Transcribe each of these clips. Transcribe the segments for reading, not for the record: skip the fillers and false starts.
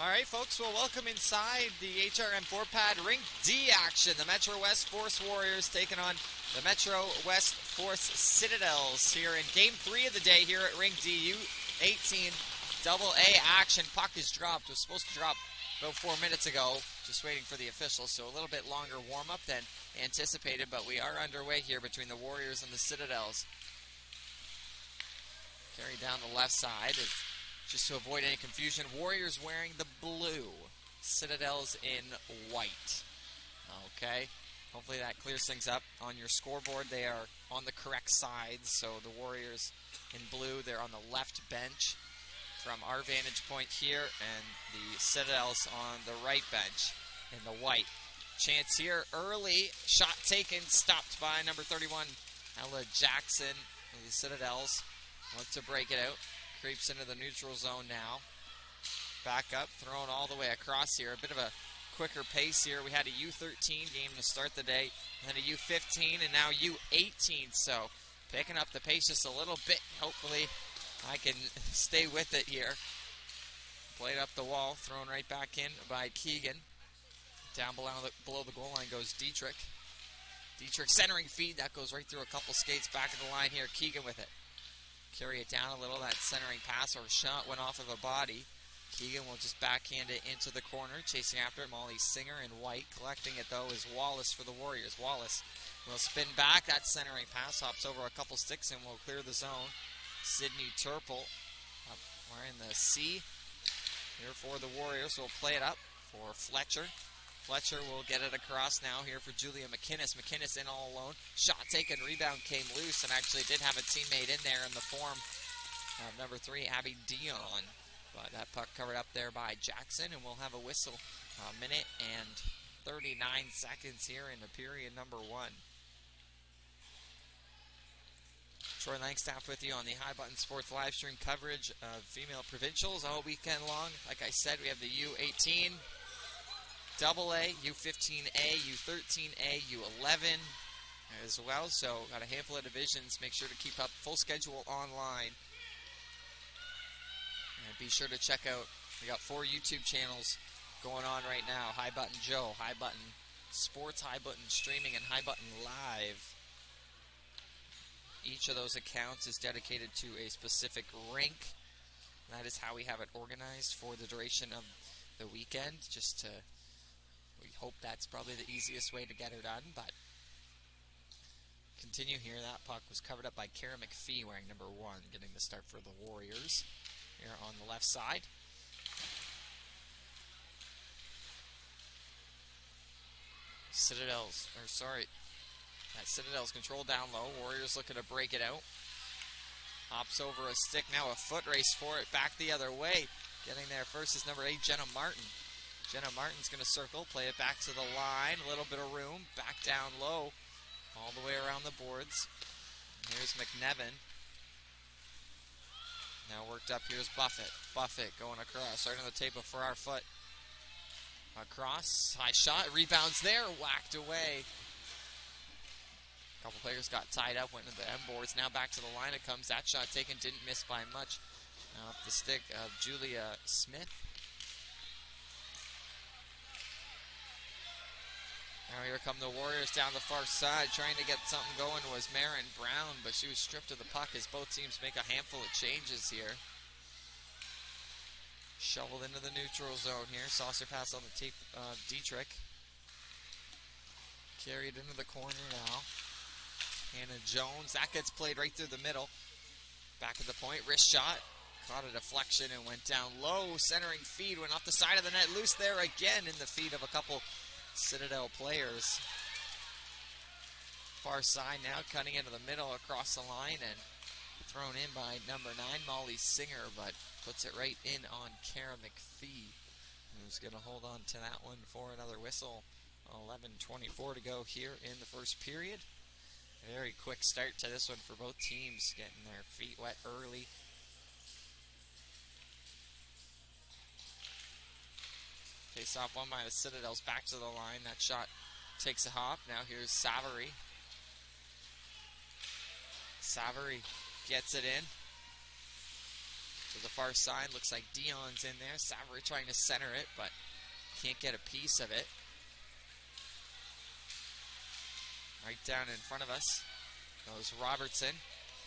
All right, folks, well, welcome inside the HRM4 pad Rink D action. The Metro West Force Warriors taking on the Metro West Force Citadels here in Game 3 of the day here at Rink D. U18AA action. Puck is dropped. It was supposed to drop about 4 minutes ago. Just waiting for the officials, so a little bit longer warm-up than anticipated, but we are underway here between the Warriors and the Citadels. Carried down the left side. Just to avoid any confusion, Warriors wearing the blue, Citadels in white. Okay, hopefully that clears things up. On your scoreboard, they are on the correct sides, so the Warriors in blue, they're on the left bench from our vantage point here, and the Citadels on the right bench in the white. Chance here, early, shot taken, stopped by number 31, Ella Jackson of the Citadels. Look to break it out. Creeps into the neutral zone now. Back up, thrown all the way across here. A bit of a quicker pace here. We had a U13 game to start the day, and then a U15, and now U18. So picking up the pace just a little bit. Hopefully I can stay with it here. Played up the wall, thrown right back in by Keegan. Down below the goal line goes Dietrich. Dietrich centering feed. That goes right through a couple skates back of the line here. Keegan with it. Carry it down a little. That centering pass or shot went off of a body. Keegan will just backhand it into the corner. Chasing after it, Molly Singer in white. Collecting it, though, is Wallace for the Warriors. Wallace will spin back. That centering pass hops over a couple sticks and will clear the zone. Sydney Turple up wearing the C here for the Warriors. Will play it up for Fletcher. Fletcher will get it across now here for Julia McInnes. McInnes in all alone. Shot taken, rebound came loose, and actually did have a teammate in there in the form of number 3, Abby Dion. But that puck covered up there by Jackson, and we'll have a whistle. A minute and 39 seconds here in the period number 1. Troy Langstaff with you on the High Button Sports live stream coverage of female provincials all weekend long. Like I said, we have the U18, AA, U15A, U13A, U11 as well. So got a handful of divisions. Make sure to keep up full schedule online. And be sure to check out, we got 4 YouTube channels going on right now. High Button Joe, High Button Sports, High Button Streaming, and High Button Live. Each of those accounts is dedicated to a specific rink. That is how we have it organized for the duration of the weekend. We hope that's probably the easiest way to get her done, but continue here. That puck was covered up by Kara McPhee wearing number 1, getting the start for the Warriors here on the left side. Citadels control down low. Warriors looking to break it out. Hops over a stick, now a foot race for it, back the other way. Getting there first is number 8, Jenna Martin. Jenna Martin's going to circle, play it back to the line. A little bit of room, back down low, all the way around the boards. And here's McNevin. Now worked up, here's Buffett. Buffett going across, right on the tape of Farrar Foot. Across, high shot, rebounds there, whacked away. A couple players got tied up, went into the M boards. Now back to the line it comes. That shot taken, didn't miss by much. Now off the stick of Julia Smith. Now here come the Warriors down the far side. Trying to get something going was Marin Brown, but she was stripped of the puck as both teams make a handful of changes here. Shoveled into the neutral zone here. Saucer pass on the tape of Dietrich. Carried into the corner now. Hannah Jones. That gets played right through the middle. Back at the point. Wrist shot. Caught a deflection and went down low. Centering feed went off the side of the net. Loose there again in the feet of a couple Citadel players. Far side now, cutting into the middle across the line and thrown in by number 9, Molly Singer, but puts it right in on Kara McPhee, who's going to hold on to that one for another whistle. 11:24 to go here in the first period. Very quick start to this one for both teams, getting their feet wet early. Face off one by the Citadels, back to the line. That shot takes a hop. Now here's Savary. Savary gets it in. To the far side, looks like Dion's in there. Savory trying to center it, but can't get a piece of it. Right down in front of us goes Robertson.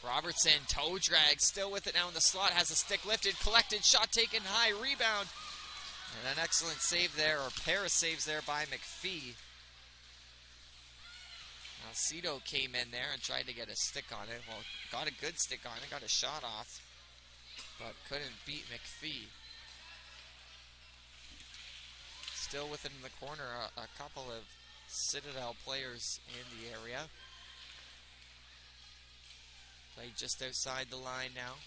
Robertson, toe drag, still with it now in the slot, has a stick lifted, collected, shot taken high, rebound. And an excellent save there, or pair of saves there by McPhee. Alcido came in there and tried to get a stick on it. Well, got a good stick on it, got a shot off, but couldn't beat McPhee. Still within the corner, a couple of Citadel players in the area. Played just outside the line now.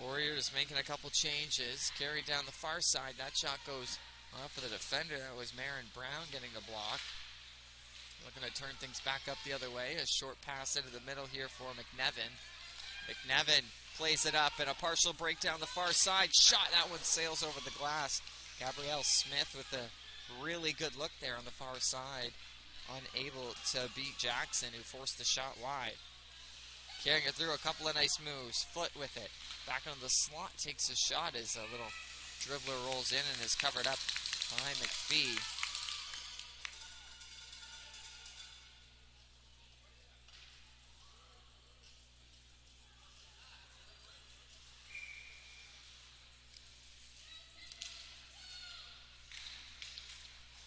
Warriors making a couple changes. Carried down the far side. That shot goes off of the defender. That was Marin Brown getting the block. Looking to turn things back up the other way. A short pass into the middle here for McNevin. McNevin plays it up and a partial break down the far side. Shot. That one sails over the glass. Gabrielle Smith with a really good look there on the far side. Unable to beat Jackson, who forced the shot wide. Carrying it through, a couple of nice moves. Foot with it. Back into the slot, takes a shot as a little dribbler rolls in and is covered up by McPhee.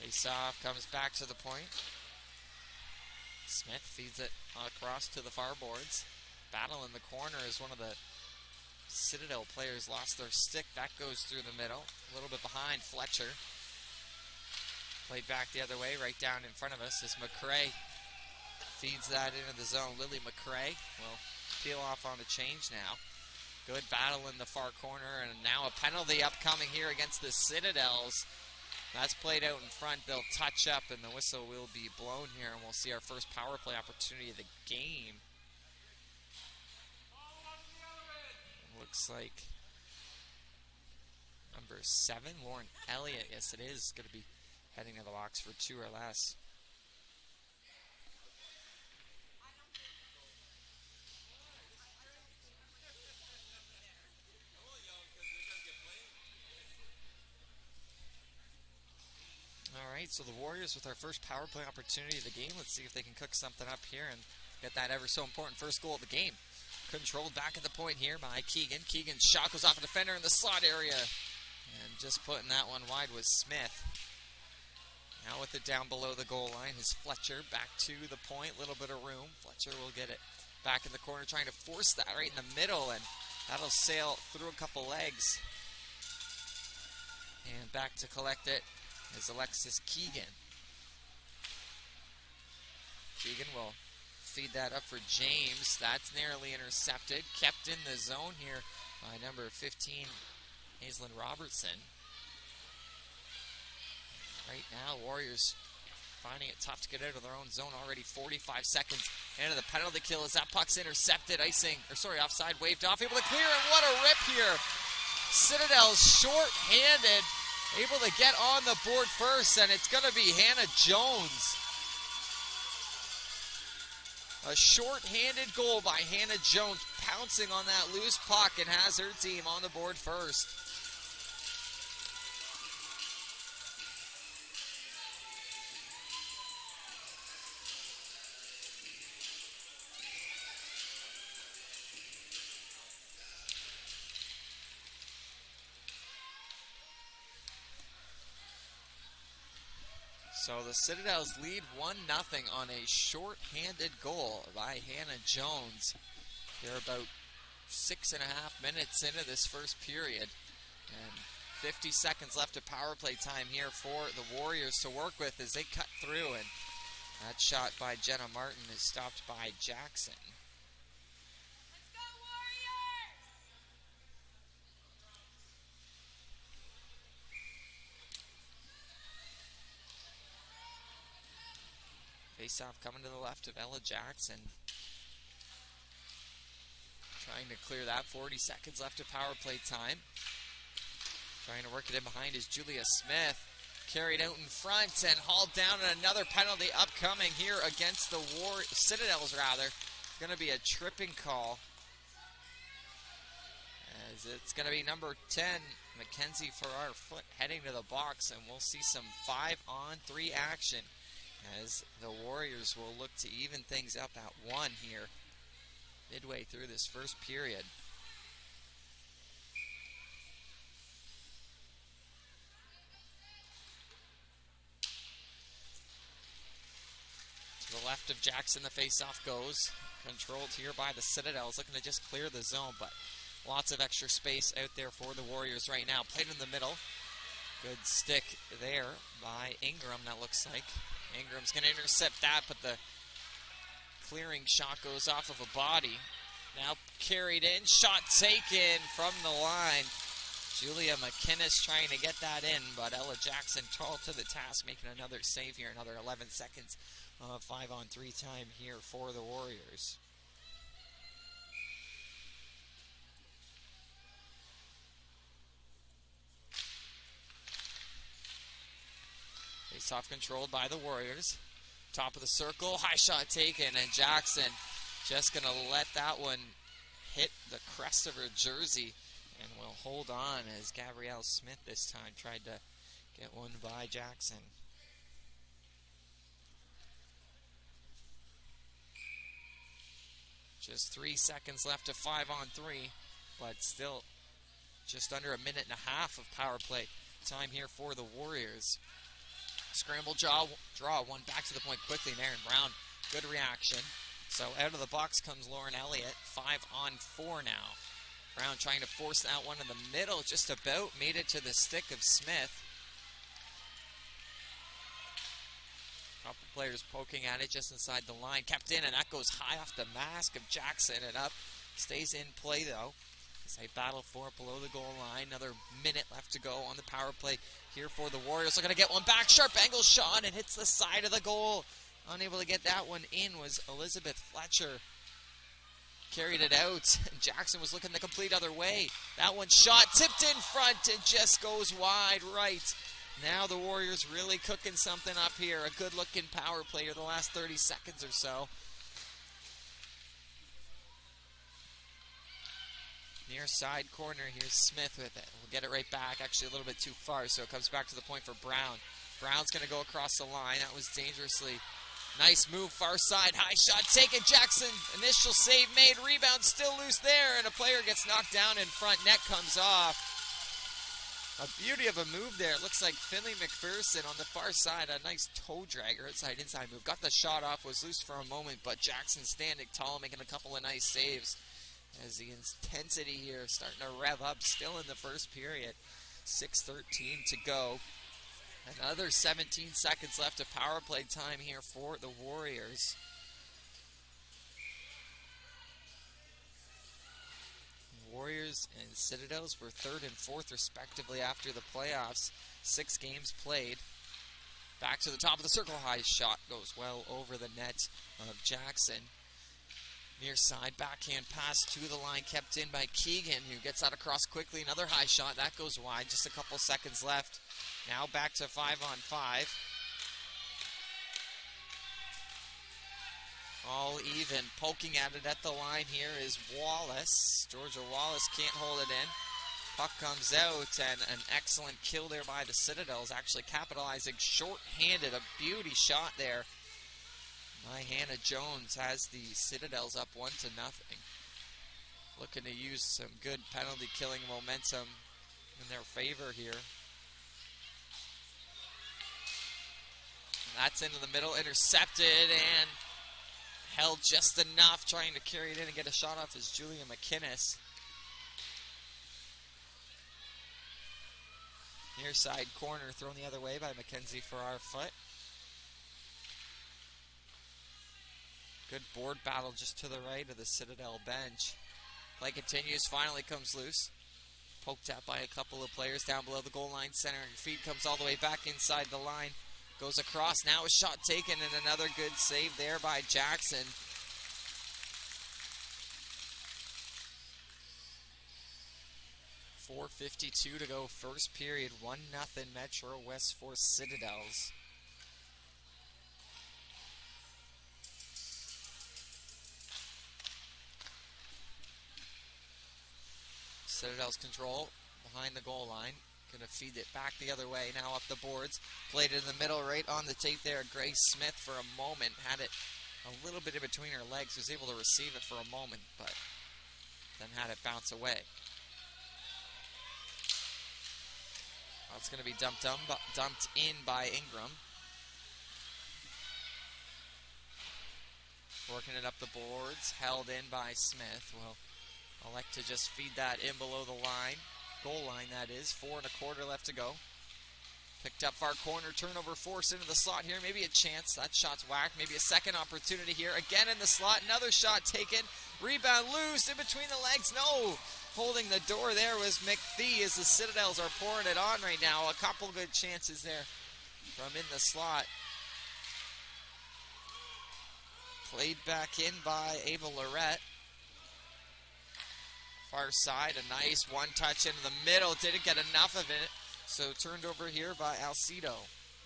Face-off comes back to the point. Smith feeds it across to the far boards. Battle in the corner as one of the Citadel players lost their stick. That goes through the middle. A little bit behind Fletcher. Played back the other way, right down in front of us as McCrae feeds that into the zone. Lily McCrae will peel off on the change now. Good battle in the far corner, and now a penalty upcoming here against the Citadels. That's played out in front. They'll touch up, and the whistle will be blown here, and we'll see our first power play opportunity of the game. Looks like number 7, Lauren Elliott. Yes, it is going to be heading to the box for 2 or less. Alright, so the Warriors with our first power play opportunity of the game. Let's see if they can cook something up here and get that ever so important first goal of the game. Controlled back at the point here by Keegan. Keegan's shot goes off a defender in the slot area. And just putting that one wide was Smith. Now with it down below the goal line is Fletcher. Back to the point, little bit of room. Fletcher will get it back in the corner, trying to force that right in the middle, and that'll sail through a couple legs. And back to collect it is Alexis Keegan. Keegan will feed that up for James. That's narrowly intercepted. Kept in the zone here by number 15, Aislinn Robertson. Right now, Warriors finding it tough to get out of their own zone already. 45 seconds into the penalty kill as that puck's intercepted. Offside, waved off. Able to clear, and what a rip here. Citadel's short-handed, able to get on the board first, and it's going to be Hannah Jones. A short-handed goal by Hannah Jones, pouncing on that loose puck, and has her team on the board first. So the Citadels lead 1-0 on a short-handed goal by Hannah Jones. They're about 6.5 minutes into this first period. And 50 seconds left of power play time here for the Warriors to work with as they cut through. And that shot by Jenna Martin is stopped by Jackson. Face-off coming to the left of Ella Jackson. Trying to clear that. 40 seconds left of power play time. Trying to work it in behind is Julia Smith. Carried out in front and hauled down, and another penalty upcoming here against the Citadels, rather. It's going to be a tripping call As it's going to be number 10, Mackenzie Farrar-Foot, heading to the box, and we'll see some 5-on-3 action as the Warriors will look to even things up at 1 here midway through this first period. To the left of Jackson, the face-off goes. Controlled here by the Citadels, looking to just clear the zone, but lots of extra space out there for the Warriors right now. Played in the middle. Good stick there by Ingram, that looks like. Ingram's going to intercept that, but the clearing shot goes off of a body. Now carried in, shot taken from the line. Julia McInnes trying to get that in, but Ella Jackson tall to the task, making another save here, another 11 seconds of 5-on-3 time here for the Warriors. Face-off controlled by the Warriors. Top of the circle, high shot taken, and Jackson just going to let that one hit the crest of her jersey and will hold on as Gabrielle Smith this time tried to get one by Jackson. Just 3 seconds left of 5-on-3, but still just under a minute and a half of power play time here for the Warriors. Scramble draw, one back to the point quickly, and Aaron Brown, good reaction. So out of the box comes Lauren Elliott, 5-on-4 now. Brown trying to force that one in the middle, just about made it to the stick of Smith. Couple players poking at it just inside the line. Kept in, and that goes high off the mask of Jackson and up. Stays in play, though, as they battle for it below the goal line. Another minute left to go on the power play here for the Warriors. Looking to get one back. Sharp angle shot, and hits the side of the goal. Unable to get that one in was Elizabeth Fletcher. Carried it out, and Jackson was looking the complete other way. That one shot tipped in front and just goes wide right. Now the Warriors really cooking something up here. A good-looking power play here the last 30 seconds or so. Near side corner, here's Smith with it. We'll get it right back, actually a little bit too far, so it comes back to the point for Brown. Brown's going to go across the line. That was dangerously nice move, far side, high shot taken. Jackson, initial save made, rebound still loose there, and a player gets knocked down in front. Net comes off. A beauty of a move there. It looks like Finley McPherson on the far side. A nice toe dragger, inside move. Got the shot off, was loose for a moment, but Jackson standing tall, making a couple of nice saves. As the intensity here starting to rev up still in the first period. 6:13 to go. Another 17 seconds left of power play time here for the Warriors. Warriors and Citadels were 3rd and 4th respectively after the playoffs. 6 games played. Back to the top of the circle, high shot goes well over the net of Jackson. Near side, backhand pass to the line, kept in by Keegan, who gets that across quickly. Another high shot, that goes wide, just a couple seconds left. Now back to 5-on-5. All even, poking at it at the line here is Wallace. Georgia Wallace can't hold it in. Puck comes out, and an excellent kill there by the Citadels, actually capitalizing short-handed, a beauty shot there. My Hannah Jones has the Citadels up 1-0. Looking to use some good penalty killing momentum in their favor here. That's into the middle, intercepted, and held just enough, trying to carry it in and get a shot off is Julia McInnes. Near side corner thrown the other way by Mackenzie Farrar-Foot. Good board battle just to the right of the Citadel bench. Play continues, finally comes loose. Poked at by a couple of players down below the goal line center. Feed comes all the way back inside the line. Goes across, now a shot taken, and another good save there by Jackson. .452 to go first period. 1-0 Metro West for Citadels. Citadels control behind the goal line. Gonna feed it back the other way, now up the boards. Played it in the middle, right on the tape there. Grace Smith for a moment had it a little bit in between her legs, was able to receive it for a moment, but then had it bounce away. That's going to be dumped in by Ingram. Working it up the boards, held in by Smith. Will elect to just feed that in below the line. Goal line, that is. 4 1/4 left to go. Picked up far corner, turnover forced into the slot here. Maybe a chance. That shot's whacked. Maybe a second opportunity here. Again in the slot. Another shot taken. Rebound loose in between the legs. No! Holding the door there was McPhee as the Citadels are pouring it on right now. A couple good chances there from in the slot. Played back in by Ava Lorette. Far side, a nice one-touch into the middle. Didn't get enough of it, so turned over here by Alcido.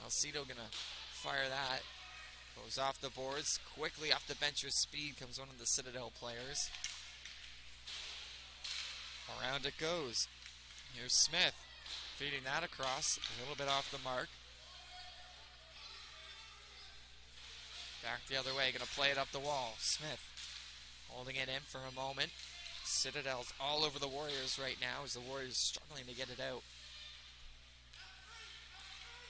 Alcido gonna fire that. Goes off the boards, quickly off the bench with speed comes one of the Citadel players. Around it goes. Here's Smith, feeding that across, a little bit off the mark. Back the other way, gonna play it up the wall. Smith holding it in for a moment. Citadels all over the Warriors right now as the Warriors struggling to get it out.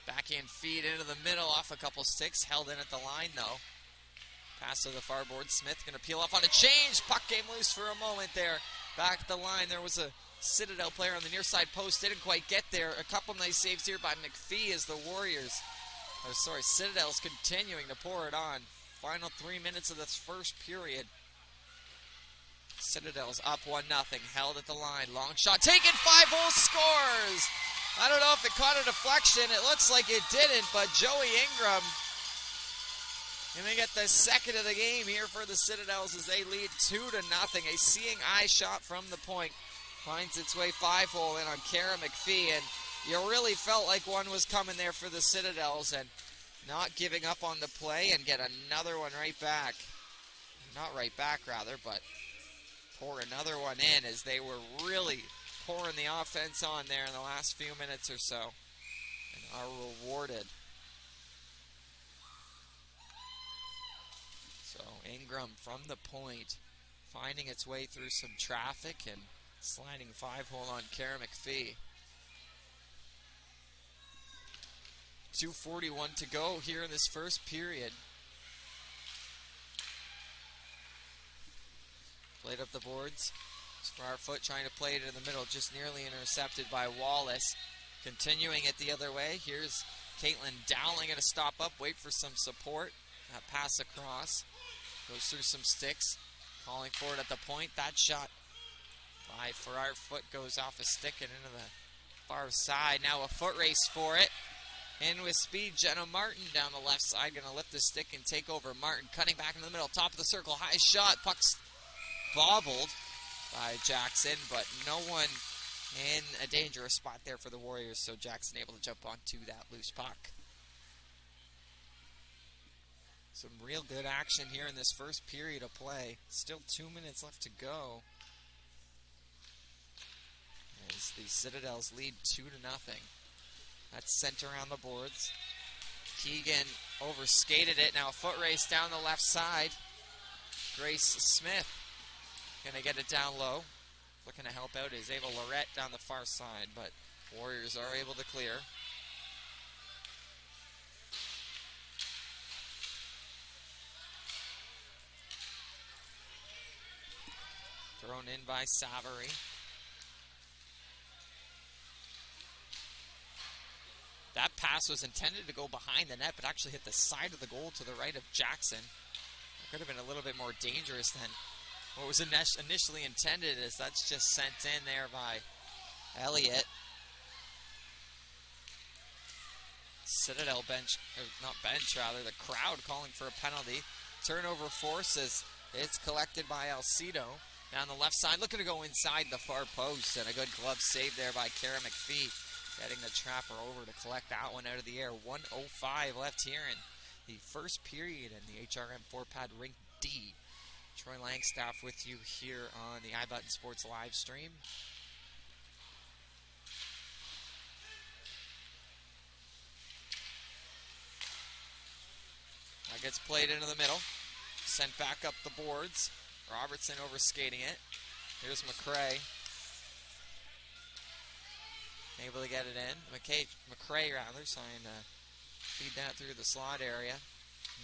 Backhand feed into the middle off a couple sticks. Held in at the line though. Pass to the far board. Smith going to peel off on a change. Puck came loose for a moment there. Back at the line. There was a Citadel player on the near side post. Didn't quite get there. A couple nice saves here by McPhee as the Citadels continuing to pour it on. Final 3 minutes of this first period. Citadels up 1-0, held at the line. Long shot taken, 5-hole scores! I don't know if it caught a deflection. It looks like it didn't, but Joey Ingram gonna get the second of the game here for the Citadels as they lead 2-0. A seeing eye shot from the point finds its way 5-hole in on Kara McPhee, and you really felt like one was coming there for the Citadels and not giving up on the play and get another one right back. Not right back, rather, but pour another one in as they were really pouring the offense on there in the last few minutes or so and are rewarded. So Ingram from the point finding its way through some traffic and sliding 5-hole on Kara McPhee. 2:41 to go here in this first period. Played up the boards. Sparfoot trying to play it in the middle, just nearly intercepted by Wallace. Continuing it the other way. Here's Caitlin Dowling going to stop up, wait for some support. That pass across. Goes through some sticks. Calling for it at the point. That shot by Farrar-Foot goes off a stick and into the far side. Now a foot race for it. In with speed, Jenna Martin down the left side. Going to lift the stick and take over. Martin cutting back in the middle. Top of the circle. High shot. Puck's bobbled by Jackson, but no one in a dangerous spot there for the Warriors, so Jackson able to jump onto that loose puck. Some real good action here in this first period of play. Still 2 minutes left to go as the Citadels lead 2-0. That's sent around the boards. Keegan overskated it. Now a foot race down the left side. Grace Smith gonna get it down low. Looking to help out is Ava Lorette down the far side, but Warriors are able to clear. Thrown in by Savary. That pass was intended to go behind the net, but actually hit the side of the goal to the right of Jackson. It could have been a little bit more dangerous than what was initially intended, as that's just sent in there by Elliott. Citadel bench, or not bench rather, the crowd calling for a penalty. Turnover forces. It's collected by Alcido. Down the left side, looking to go inside the far post, and a good glove save there by Kara McPhee. Getting the trapper over to collect that one out of the air. 1:05 left here in the first period in the HRM 4-pad Rink D. Troy Langstaff with you here on the iButton Sports live stream. That gets played into the middle. Sent back up the boards. Robertson overskating it. Here's McCray. Able to get it in. McCray rather, trying to feed that through the slot area.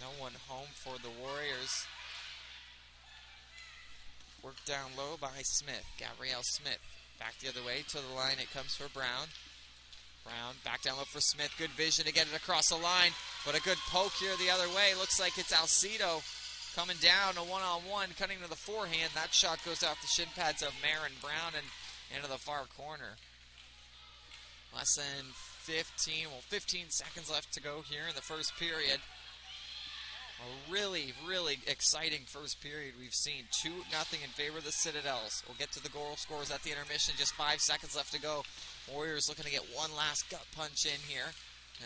No one home for the Warriors. Worked down low by Smith. Gabrielle Smith. Back the other way to the line. It comes for Brown. Brown back down low for Smith. Good vision to get it across the line. But a good poke here the other way. Looks like it's Alcido coming down. A one-on-one. Cutting to the forehand. That shot goes off the shin pads of Marin Brown and into the far corner. Less than 15 seconds left to go here in the first period. A really, really exciting first period we've seen. 2-0 in favor of the Citadels. We'll get to the goal scores at the intermission. Just 5 seconds left to go. Warriors looking to get one last gut punch in here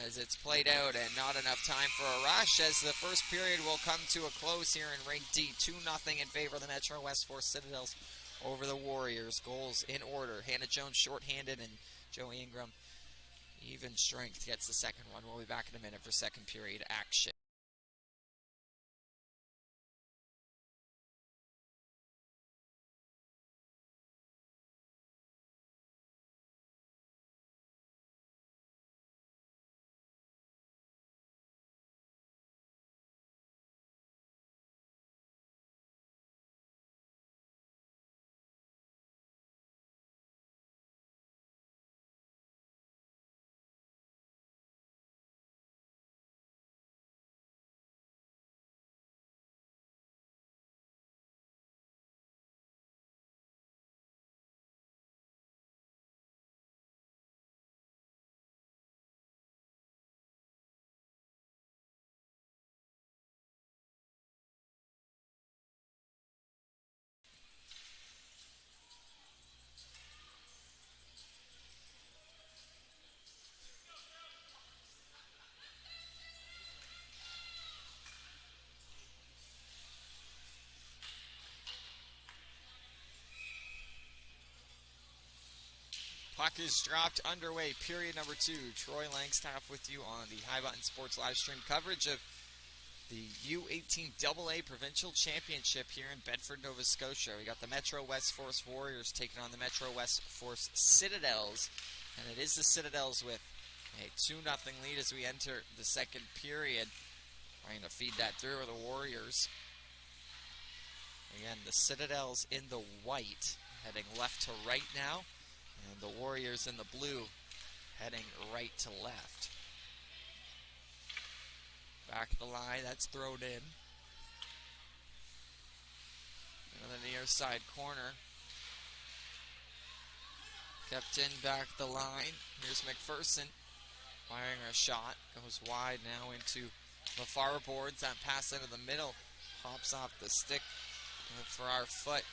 as it's played out, and not enough time for a rush as the first period will come to a close here in Rink D. 2-0 in favor of the Metro West Force Citadels over the Warriors. Goals in order. Hannah Jones shorthanded and Joey Ingram even strength gets the second one. We'll be back in a minute for second period action. Puck is dropped underway, period number 2. Troy Langstaff with you on the High Button Sports live stream coverage of the U18AA Provincial Championship here in Bedford, Nova Scotia. We got the Metro West Force Warriors taking on the Metro West Force Citadels, and it is the Citadels with a 2-0 lead as we enter the second period. Trying to feed that through with the Warriors. Again, the Citadels in the white, heading left to right now. And the Warriors in the blue heading right to left. Back of the line, that's thrown in. And then the near side corner. Kept in back the line. Here's McPherson firing a shot. Goes wide now into the far boards. That pass into the middle. Pops off the stick for our foot.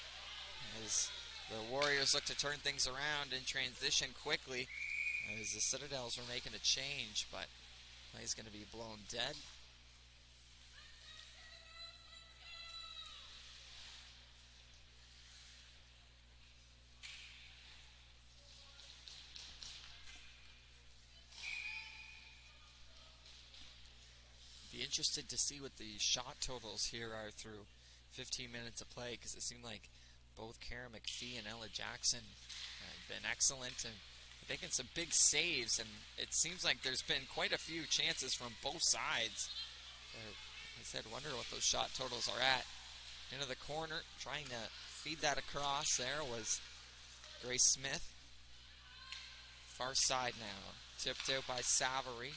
As the Warriors look to turn things around and transition quickly as the Citadels were making a change, but play's going to be blown dead. Be interested to see what the shot totals here are through 15 minutes of play, because it seemed like both Kara McPhee and Ella Jackson have been excellent and making some big saves, and it seems like there's been quite a few chances from both sides. I said, wonder what those shot totals are at. Into the corner, trying to feed that across there was Grace Smith. Far side now, tipped out by Savary.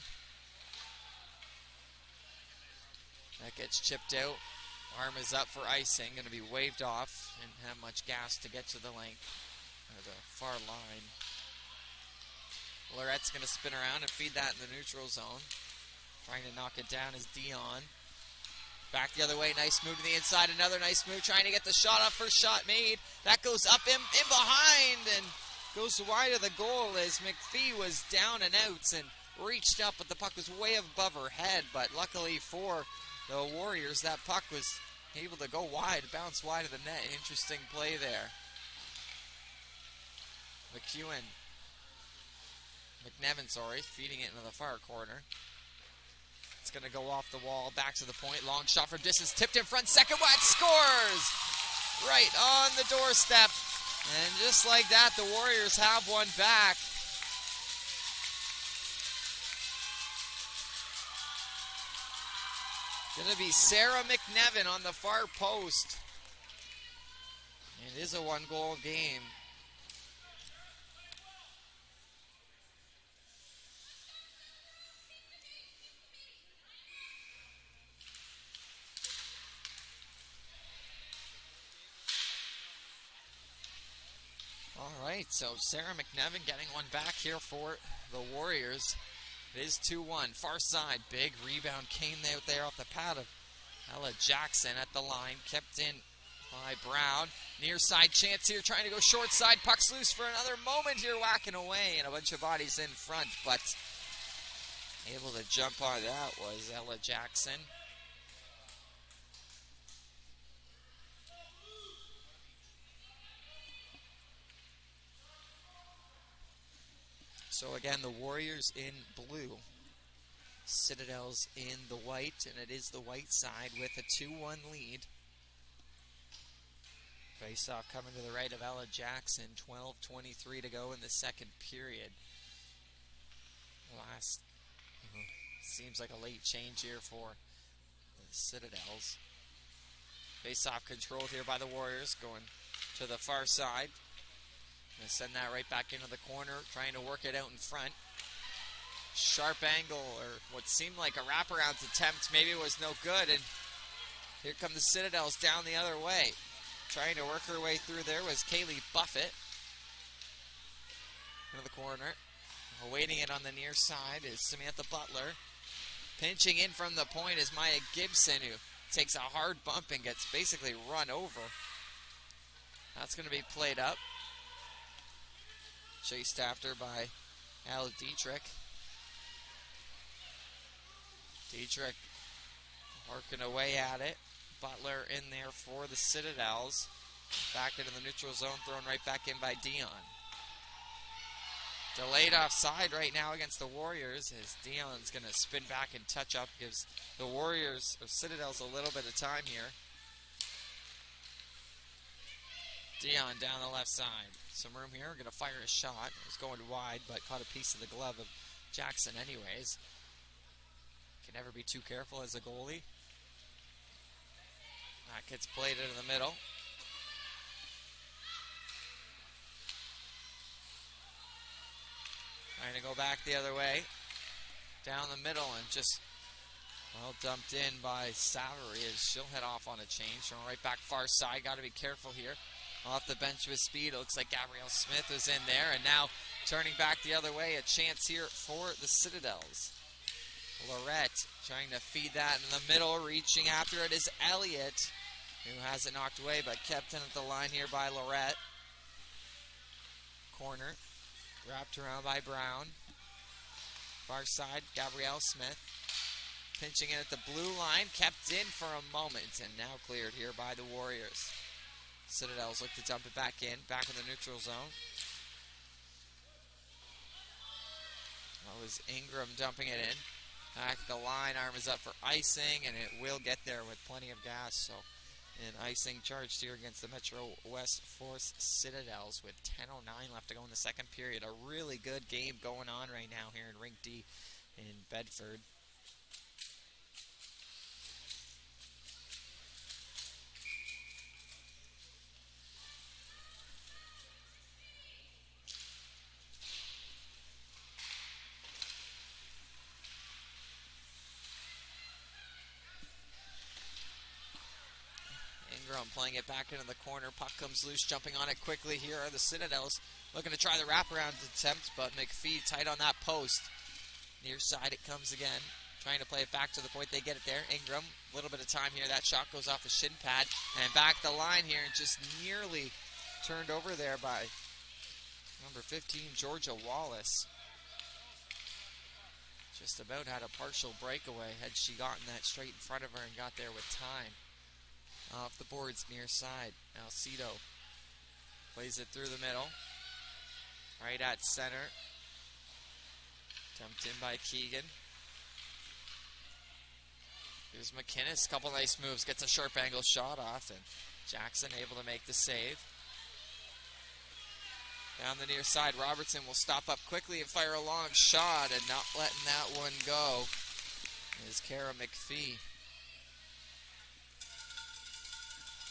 That gets chipped out. Arm is up for icing, going to be waved off. Didn't have much gas to get to the length or the far line. Lorette's going to spin around and feed that in the neutral zone. Trying to knock it down is Dion. Back the other way, nice move to the inside. Another nice move, trying to get the shot off. First shot made. That goes up in behind and goes wide of the goal as McPhee was down and out and reached up, but the puck was way above her head. But luckily for the Warriors, that puck was able to go wide, bounce wide of the net. Interesting play there. McNevin, feeding it into the far corner. It's going to go off the wall, back to the point. Long shot from distance, tipped in front, second whack, scores! Right on the doorstep. And just like that, the Warriors have one back. Going to be Sarah McNevin on the far post. It is a one-goal game. All right, so Sarah McNevin getting one back here for the Warriors. It is 2-1. Far side, big rebound came out there off the pad of Ella Jackson at the line. Kept in by Brown. Near side chance here, trying to go short side. Puck's loose for another moment here, whacking away, and a bunch of bodies in front, but able to jump on that was Ella Jackson. So again, the Warriors in blue, Citadels in the white, and it is the white side with a 2-1 lead. Face-off coming to the right of Ella Jackson, 12:23 to go in the second period. Seems like a late change here for the Citadels. Face-off controlled here by the Warriors, going to the far side. Gonna send that right back into the corner, trying to work it out in front. Sharp angle, or what seemed like a wraparound attempt, maybe it was no good, and here come the Citadels down the other way. Trying to work her way through there was Kaylee Buffett. Into the corner. Awaiting it on the near side is Samantha Butler. Pinching in from the point is Maya Gibson, who takes a hard bump and gets basically run over. That's going to be played up. Chased after by Al Dietrich. Dietrich working away at it. Butler in there for the Citadels. Back into the neutral zone, thrown right back in by Dion. Delayed offside right now against the Warriors as Dion's going to spin back and touch up. Gives the Warriors, or Citadels, a little bit of time here. Dion down the left side. Some room here. Going to fire a shot. It was going wide, but caught a piece of the glove of Jackson anyways. Can never be too careful as a goalie. That gets played into the middle. Trying to go back the other way. Down the middle and just, well, dumped in by Savory as she'll head off on a change. From right back far side. Got to be careful here. Off the bench with speed. It looks like Gabrielle Smith was in there. And now turning back the other way. A chance here for the Citadels. Lorette trying to feed that in the middle. Reaching after it is Elliott, who has it knocked away but kept in at the line here by Lorette. Corner. Wrapped around by Brown. Far side, Gabrielle Smith. Pinching in at the blue line. Kept in for a moment and now cleared here by the Warriors. Citadels look to dump it back in. Back in the neutral zone. That was Ingram dumping it in. Back at the line, arm is up for icing, and it will get there with plenty of gas. So, an icing charged here against the Metro West Force Citadels with 10:09 left to go in the second period. A really good game going on right now here in Rink D in Bedford. Playing it back into the corner. Puck comes loose, jumping on it quickly. Here are the Citadels looking to try the wraparound attempt, but McPhee tight on that post. Near side it comes again. Trying to play it back to the point. They get it there. Ingram, a little bit of time here. That shot goes off the shin pad. And back the line here, and just nearly turned over there by number 15, Georgia Wallace. Just about had a partial breakaway had she gotten that straight in front of her and got there with time. Off the boards near side. Alcido plays it through the middle. Right at center. Dumped in by Keegan. Here's McInnes, couple nice moves, gets a sharp angle shot off, and Jackson able to make the save. Down the near side, Robertson will stop up quickly and fire a long shot, and not letting that one go is Kara McPhee.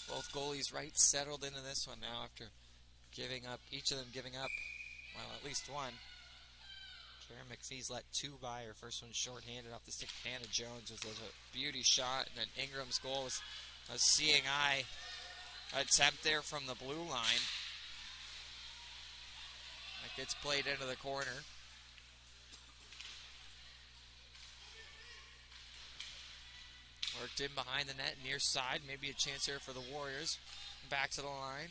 Both goalies right settled into this one now after giving up, each of them giving up, well, at least one. Kara McPhee's let two by. Her first one shorthanded off the stick of Hannah Jones. Was a beauty shot, and then Ingram's goal was a seeing eye attempt there from the blue line. That gets played into the corner. Worked in behind the net, near side. Maybe a chance here for the Warriors. Back to the line.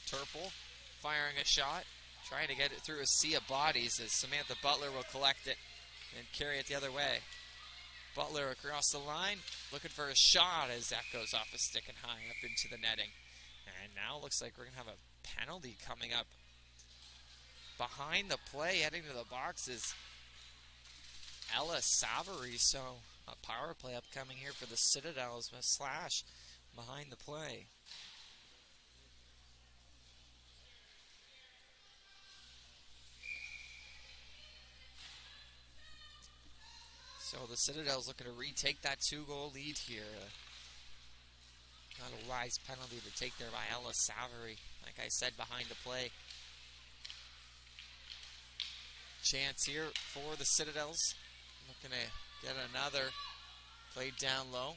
Turple firing a shot. Trying to get it through a sea of bodies as Samantha Butler will collect it and carry it the other way. Butler across the line, looking for a shot as that goes off a stick and high up into the netting. And now it looks like we're going to have a penalty coming up behind the play. Heading to the box is Ella Savary. So a power play upcoming here for the Citadels with Slash behind the play. So the Citadels looking to retake that 2-goal lead here. Not a wise penalty to take there by Ella Savary. Like I said, behind the play. Chance here for the Citadels. Looking to get another. Played down low.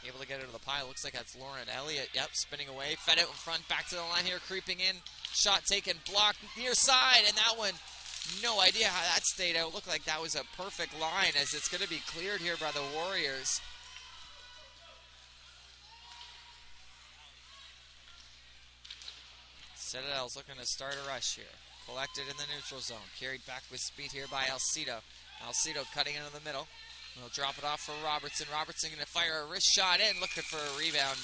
Able to get it to the pile. Looks like that's Lauren Elliott. Yep, spinning away. Fed out in front. Back to the line here. Creeping in. Shot taken. Blocked near side. And that one, no idea how that stayed out. Looked like that was a perfect line as it's going to be cleared here by the Warriors. Citadels looking to start a rush here. Collected in the neutral zone. Carried back with speed here by Alcido. Alcido cutting into the middle. We'll drop it off for Robertson. Robertson going to fire a wrist shot in. Looking for a rebound.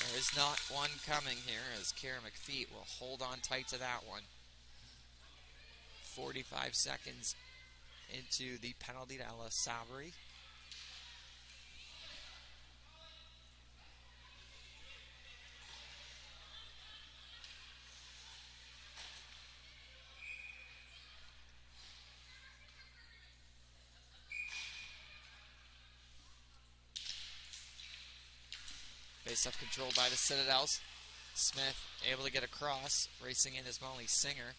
There is not one coming here as Kara McPhee will hold on tight to that one. 45 seconds into the penalty to Ella Savary. Face-off controlled by the Citadels. Smith able to get across. Racing in is Molly Singer.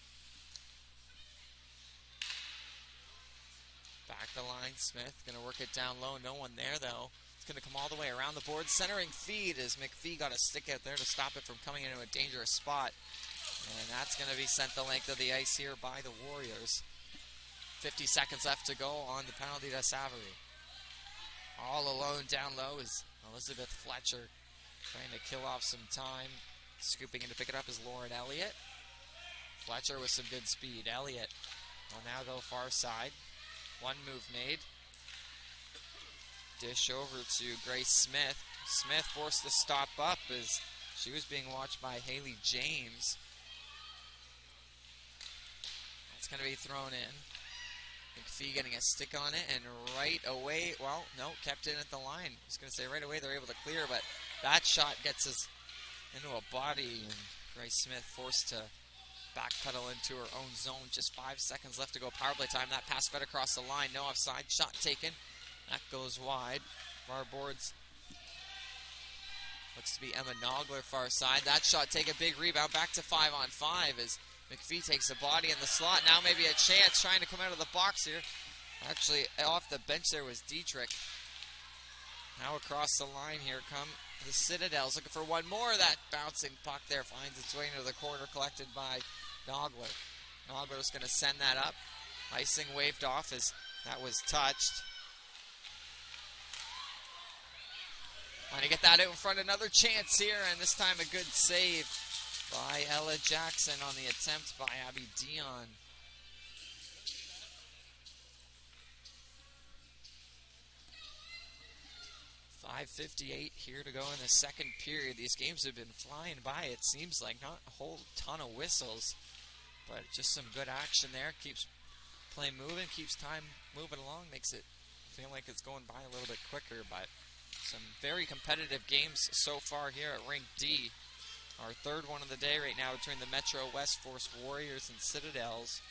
Back the line, Smith going to work it down low. No one there, though. It's going to come all the way around the board. Centering feed as McPhee got a stick out there to stop it from coming into a dangerous spot. And that's going to be sent the length of the ice here by the Warriors. 50 seconds left to go on the penalty to Savary. All alone down low is Elizabeth Fletcher. Trying to kill off some time. Scooping in to pick it up is Lauren Elliott. Fletcher with some good speed. Elliott will now go far side. One move made. Dish over to Grace Smith. Smith forced to stop up as she was being watched by Haley James. That's going to be thrown in. McPhee getting a stick on it, and right away, well, no, kept in at the line. I was going to say right away they're able to clear, but that shot gets us into a body, and Grace Smith forced to backpedal into her own zone. Just 5 seconds left to go. Power play time. That pass fed across the line. No offside. Shot taken. That goes wide. Far boards. Looks to be Emma Nogler far side. That shot taken. Big rebound. Back to 5-on-5 as McPhee takes a body in the slot. Now maybe a chance trying to come out of the box here. Actually, off the bench there was Dietrich. Now across the line here come the Citadels. Looking for one more. That bouncing puck there finds its way into the corner, collected by Nogler. Nogler's going to send that up. Icing waved off as that was touched. Trying to get that out in front. Another chance here, and this time a good save by Ella Jackson on the attempt by Abby Dion. .558 here to go in the second period. These games have been flying by, it seems like. Not a whole ton of whistles, but just some good action there. Keeps play moving, keeps time moving along, makes it feel like it's going by a little bit quicker, but Some very competitive games so far here at Rink D. Our third one of the day right now between the Metro West Force Warriors and Citadels.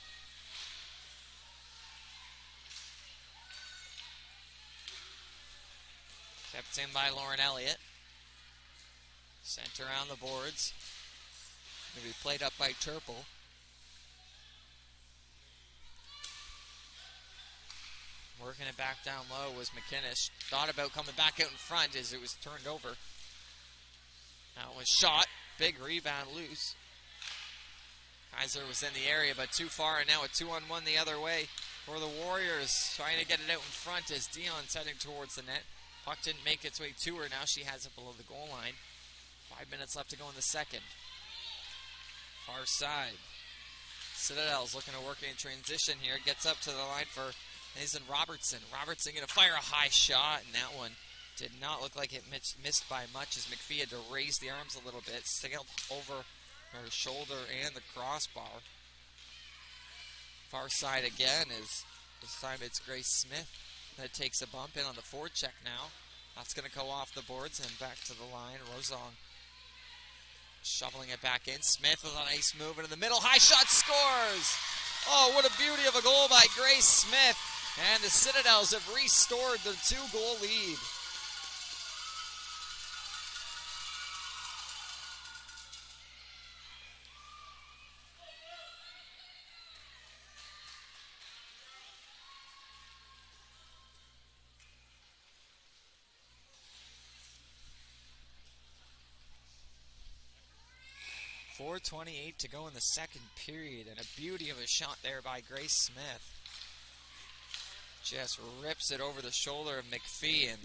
Kept in by Lauren Elliott. Sent around the boards. Going to be played up by Turple. Working it back down low was McKinnish. Thought about coming back out in front as it was turned over. That was shot. Big rebound loose. Kaiser was in the area, but too far, and now a 2-on-1 the other way for the Warriors. Trying to get it out in front as Dion's heading towards the net. Puck didn't make its way to her. Now she has it below the goal line. 5 minutes left to go in the second. Far side. Citadels looking to work in transition here. Gets up to the line for Nathan Robertson. Robertson going to fire a high shot, and that one did not look like it missed by much as McPhee had to raise the arms a little bit. Sailed over her shoulder and the crossbar. Far side again is this time it's Grace Smith that takes a bump in on the forecheck now. That's going to go off the boards and back to the line. Rosong shoveling it back in. Smith with a nice move into the middle. High shot, scores! Oh, what a beauty of a goal by Grace Smith. And the Citadels have restored their 2-goal lead. .4:28 to go in the second period, and a beauty of a shot there by Grace Smith. Just rips it over the shoulder of McPhee, and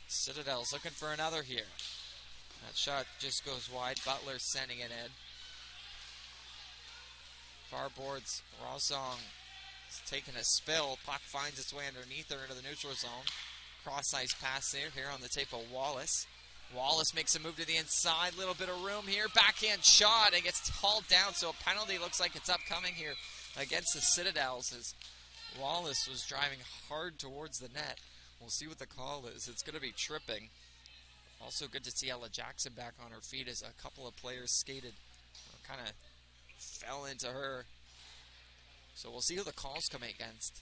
Citadel's looking for another here. That shot just goes wide. Butler sending it in. Far boards, Rosong is taking a spill. Puck finds its way underneath her into the neutral zone. Cross-ice pass here on the tape of Wallace. Wallace makes a move to the inside. Little bit of room here. Backhand shot and gets hauled down. So a penalty looks like it's upcoming here against the Citadels as Wallace was driving hard towards the net. We'll see what the call is. It's going to be tripping. Also good to see Ella Jackson back on her feet as a couple of players skated. Kind of fell into her. So we'll see who the call's coming against.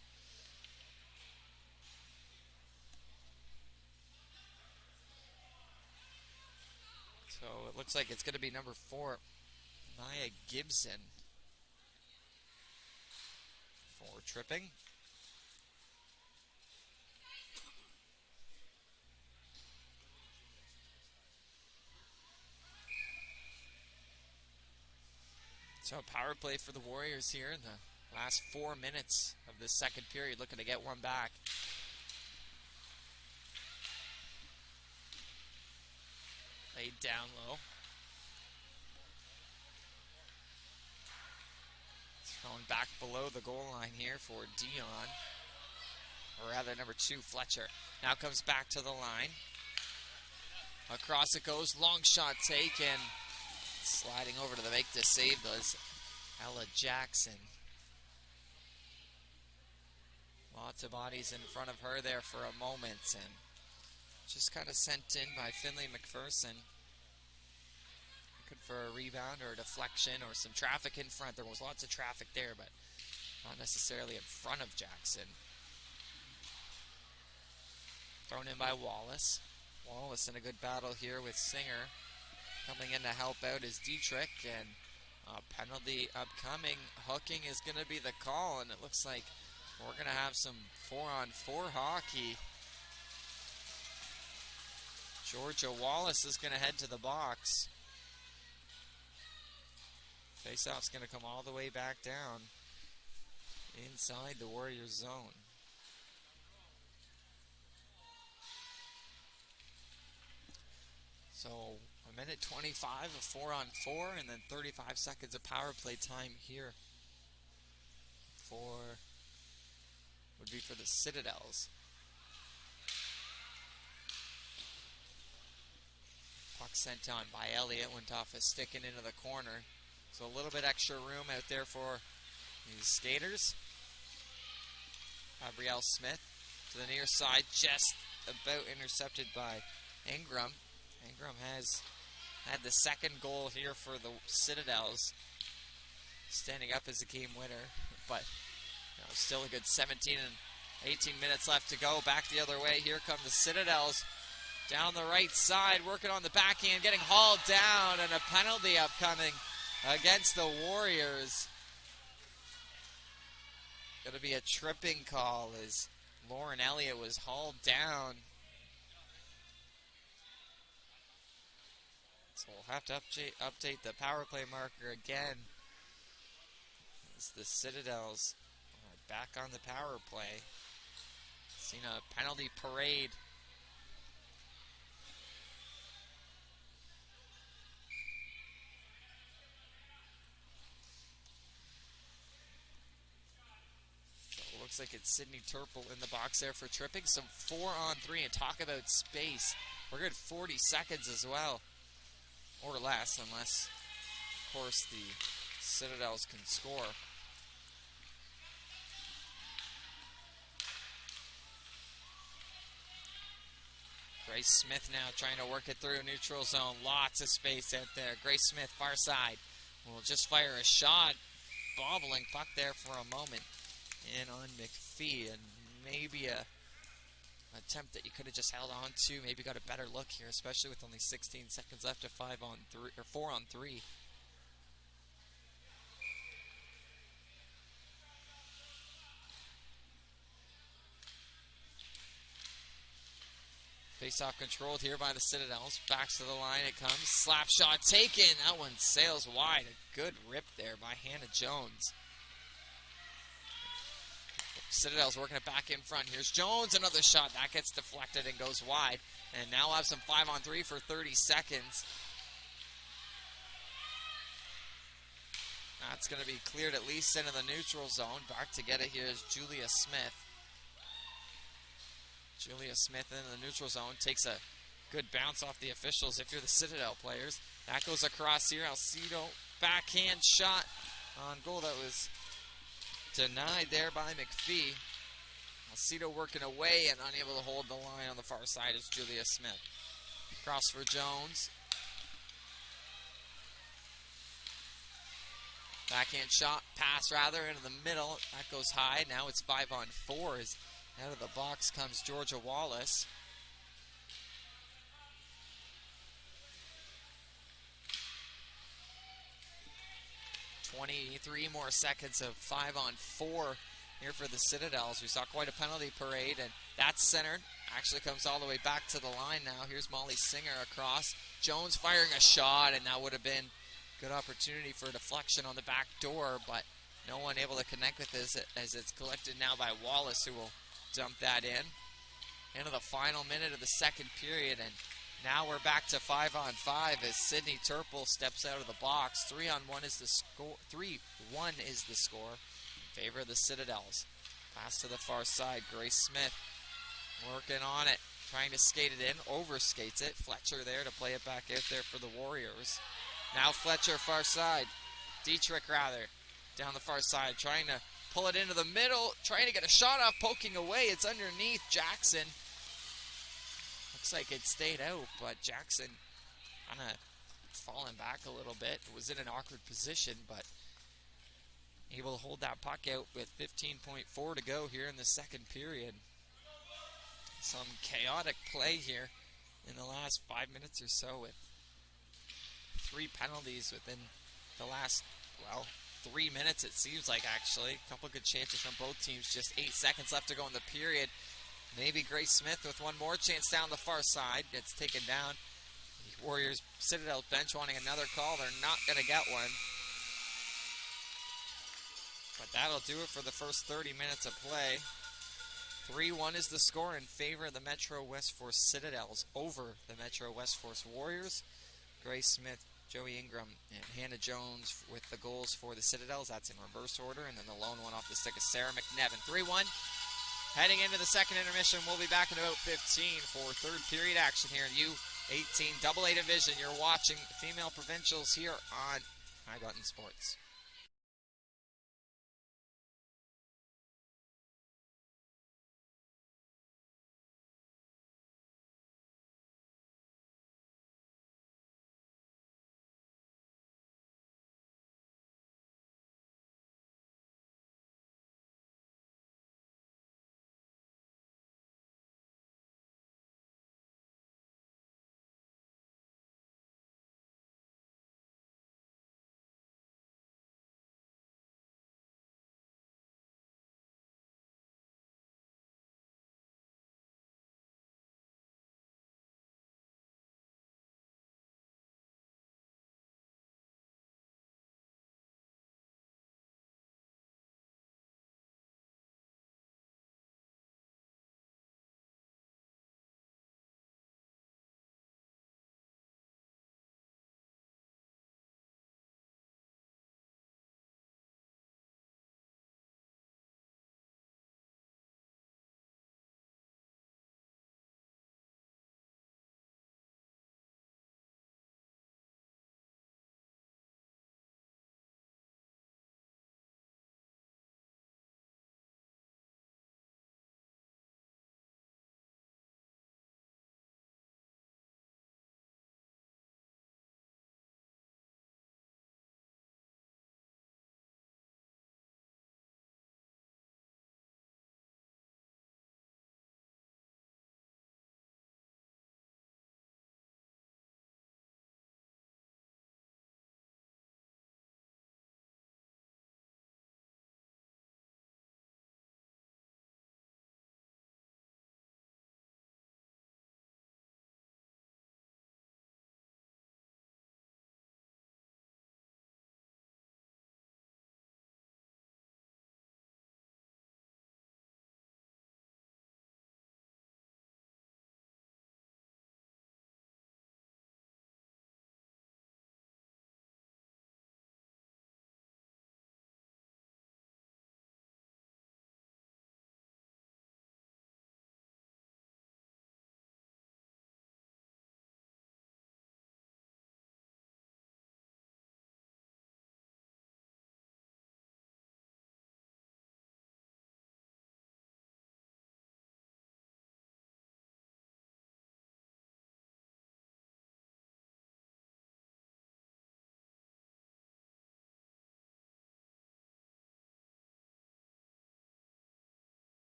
So it looks like it's going to be number 4, Maya Gibson, for tripping. So power play for the Warriors here in the last 4 minutes of this second period, looking to get one back. Laid down low. Thrown back below the goal line here for Dion. Or rather, number 2, Fletcher. Now comes back to the line. Across it goes. Long shot taken. Sliding over to the make to save was Ella Jackson. Lots of bodies in front of her there for a moment, and just kind of sent in by Finley McPherson. Looking for a rebound or a deflection or some traffic in front. There was lots of traffic there, but not necessarily in front of Jackson. Thrown in by Wallace. Wallace in a good battle here with Singer. Coming in to help out is Dietrich, and a penalty upcoming. Hooking is going to be the call, and it looks like we're going to have some 4-on-4 hockey. Georgia Wallace is going to head to the box. Faceoff's going to come all the way back down inside the Warriors zone. So a minute 25 of 4-on-4, and then 35 seconds of power play time here would be for the Citadels. Puck sent on by Elliott, went off a stick and into the corner. So a little bit extra room out there for these skaters. Gabrielle Smith to the near side, just about intercepted by Ingram. Ingram has had the second goal here for the Citadels, standing up as a game winner, but still a good 17 and 18 minutes left to go. Back the other way. Here come the Citadels down the right side, working on the backhand, getting hauled down, and a penalty upcoming against the Warriors. Going to be a tripping call as Lauren Elliott was hauled down. So we'll have to update the power play marker again as the Citadels are back on the power play. Seen a penalty parade. So it looks like it's Sydney Turple in the box there for tripping. Some 4-on-3, and talk about space. We're good 40 seconds as well. Or less, unless, of course, the Citadels can score. Grace Smith now trying to work it through neutral zone. Lots of space out there. Grace Smith, far side, will just fire a shot. Bobbling puck there for a moment in on McPhee, and maybe a attempt that you could have just held on to. Maybe got a better look here, especially with only 16 seconds left to 5-on-3 or 4-on-3. Face-off controlled here by the Citadels. Backs to the line it comes. Slap shot taken. That one sails wide. A good rip there by Hannah Jones. Citadels working it back in front. Here's Jones. Another shot. That gets deflected and goes wide. And now we'll have some 5-on-3 for 30 seconds. That's going to be cleared at least into the neutral zone. Back to get it here is Julia Smith. Julia Smith in the neutral zone takes a good bounce off the officials if you're the Citadel players. That goes across here. Alcido backhand shot on goal that was denied there by McPhee. Alcido working away and unable to hold the line on the far side is Julia Smith. Cross for Jones. Backhand shot, pass rather, into the middle. That goes high. Now it's 5-on-4 as out of the box comes Georgia Wallace. "23 more seconds of 5-on-4 here for the Citadels. We saw quite a penalty parade, and that's centered. Actually comes all the way back to the line now. Here's Molly Singer across. Jones firing a shot, and that would have been a good opportunity for a deflection on the back door, but no one able to connect with this as it's collected now by Wallace, who will dump that in. Into the final minute of the second period, and now we're back to 5-on-5 as Sydney Turple steps out of the box. 3-on-1 is the score. 3-1 is the score in favor of the Citadels. Pass to the far side. Grace Smith working on it, trying to skate it in. Overskates it. Fletcher there to play it back out there for the Warriors. Now Fletcher far side. Dietrich rather down the far side, trying to pull it into the middle, trying to get a shot off, poking away. It's underneath Jackson. Looks like it stayed out, but Jackson kind of falling back a little bit. It was in an awkward position, but able to hold that puck out with 15.4 to go here in the second period. Some chaotic play here in the last 5 minutes or so with 3 penalties within the last, 3 minutes it seems like, actually. A couple good chances from both teams. Just 8 seconds left to go in the period. Maybe Grace Smith with one more chance down the far side. Gets taken down. The Warriors Citadel bench wanting another call. They're not going to get one. But that'll do it for the first 30 minutes of play. 3-1 is the score in favor of the Metro West Force Citadels over the Metro West Force Warriors. Grace Smith, Joey Ingram, and Hannah Jones with the goals for the Citadels. That's in reverse order. And then the lone one off the stick of Sarah McNevin. 3-1. Heading into the second intermission, we'll be back in about 15 for third period action here in U18AA Division. You're watching Female Provincials here on High Button Sports.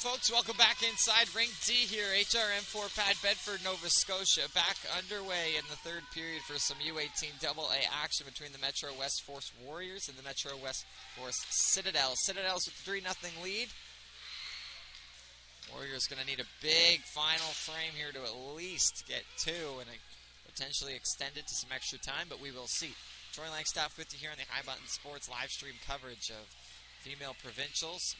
folks, welcome back inside Rink D here, HRM4 Pad Bedford, Nova Scotia. Back underway in the third period for some U18AA action between the Metro West Force Warriors and the Metro West Force Citadels. Citadels with a 3-0 lead. Warriors going to need a big final frame here to at least get two and potentially extend it to some extra time, but we will see. Troy Langstaff with you here on the High Button Sports live stream coverage of female provincials.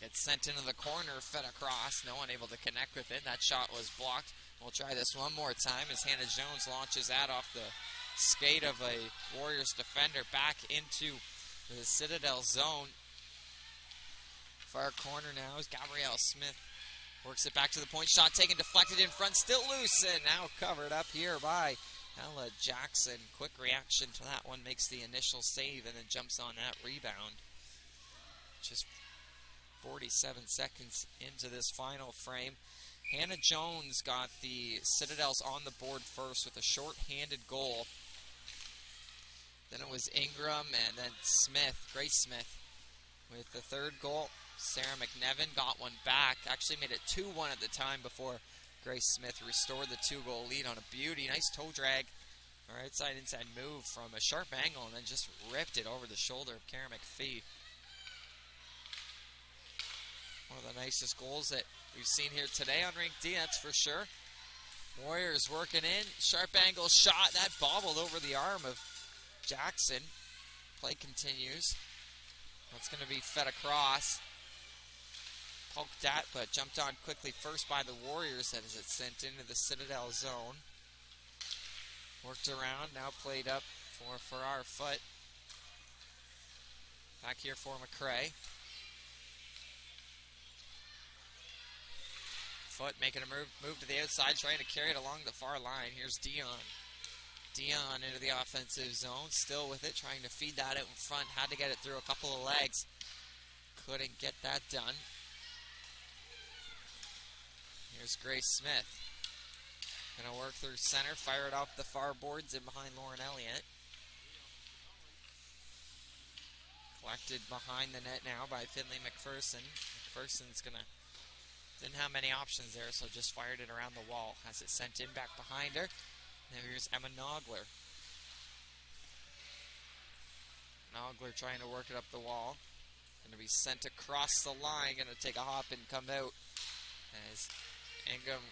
Gets sent into the corner, fed across. No one able to connect with it. That shot was blocked. We'll try this one more time as Hannah Jones launches that off the skate of a Warriors defender back into the Citadel zone. Far corner now is Gabrielle Smith. Works it back to the point. Shot taken, deflected in front, still loose, and now covered up here by Ella Jackson. Quick reaction to that one, makes the initial save, and then jumps on that rebound. Just 47 seconds into this final frame. Hannah Jones got the Citadels on the board first with a short-handed goal. Then it was Ingram and then Smith, Grace Smith, with the third goal. Sarah McNevin got one back. Actually made it 2-1 at the time before Grace Smith restored the 2-goal lead on a beauty. Nice toe drag. Right side inside move from a sharp angle and then just ripped it over the shoulder of Karen McPhee. One of the nicest goals that we've seen here today on Rink D, that's for sure. Warriors working in. Sharp angle shot. That bobbled over the arm of Jackson. Play continues. That's going to be fed across. Poked at, but jumped on quickly first by the Warriors as it's sent into the Citadel zone. Worked around, now played up for Farrar Foot. Back here for McCrae. Foot making a move to the outside, trying to carry it along the far line. Here's Dion. Dion into the offensive zone, still with it, trying to feed that out in front. Had to get it through a couple of legs. Couldn't get that done. Here's Grace Smith. Gonna work through center, fire it off the far boards in behind Lauren Elliott. Collected behind the net now by Finley McPherson. McPherson's gonna didn't have many options there, so just fired it around the wall. Has it sent in back behind her. Now here's Emma Nogler. Nogler trying to work it up the wall. Going to be sent across the line. Going to take a hop and come out as Ingham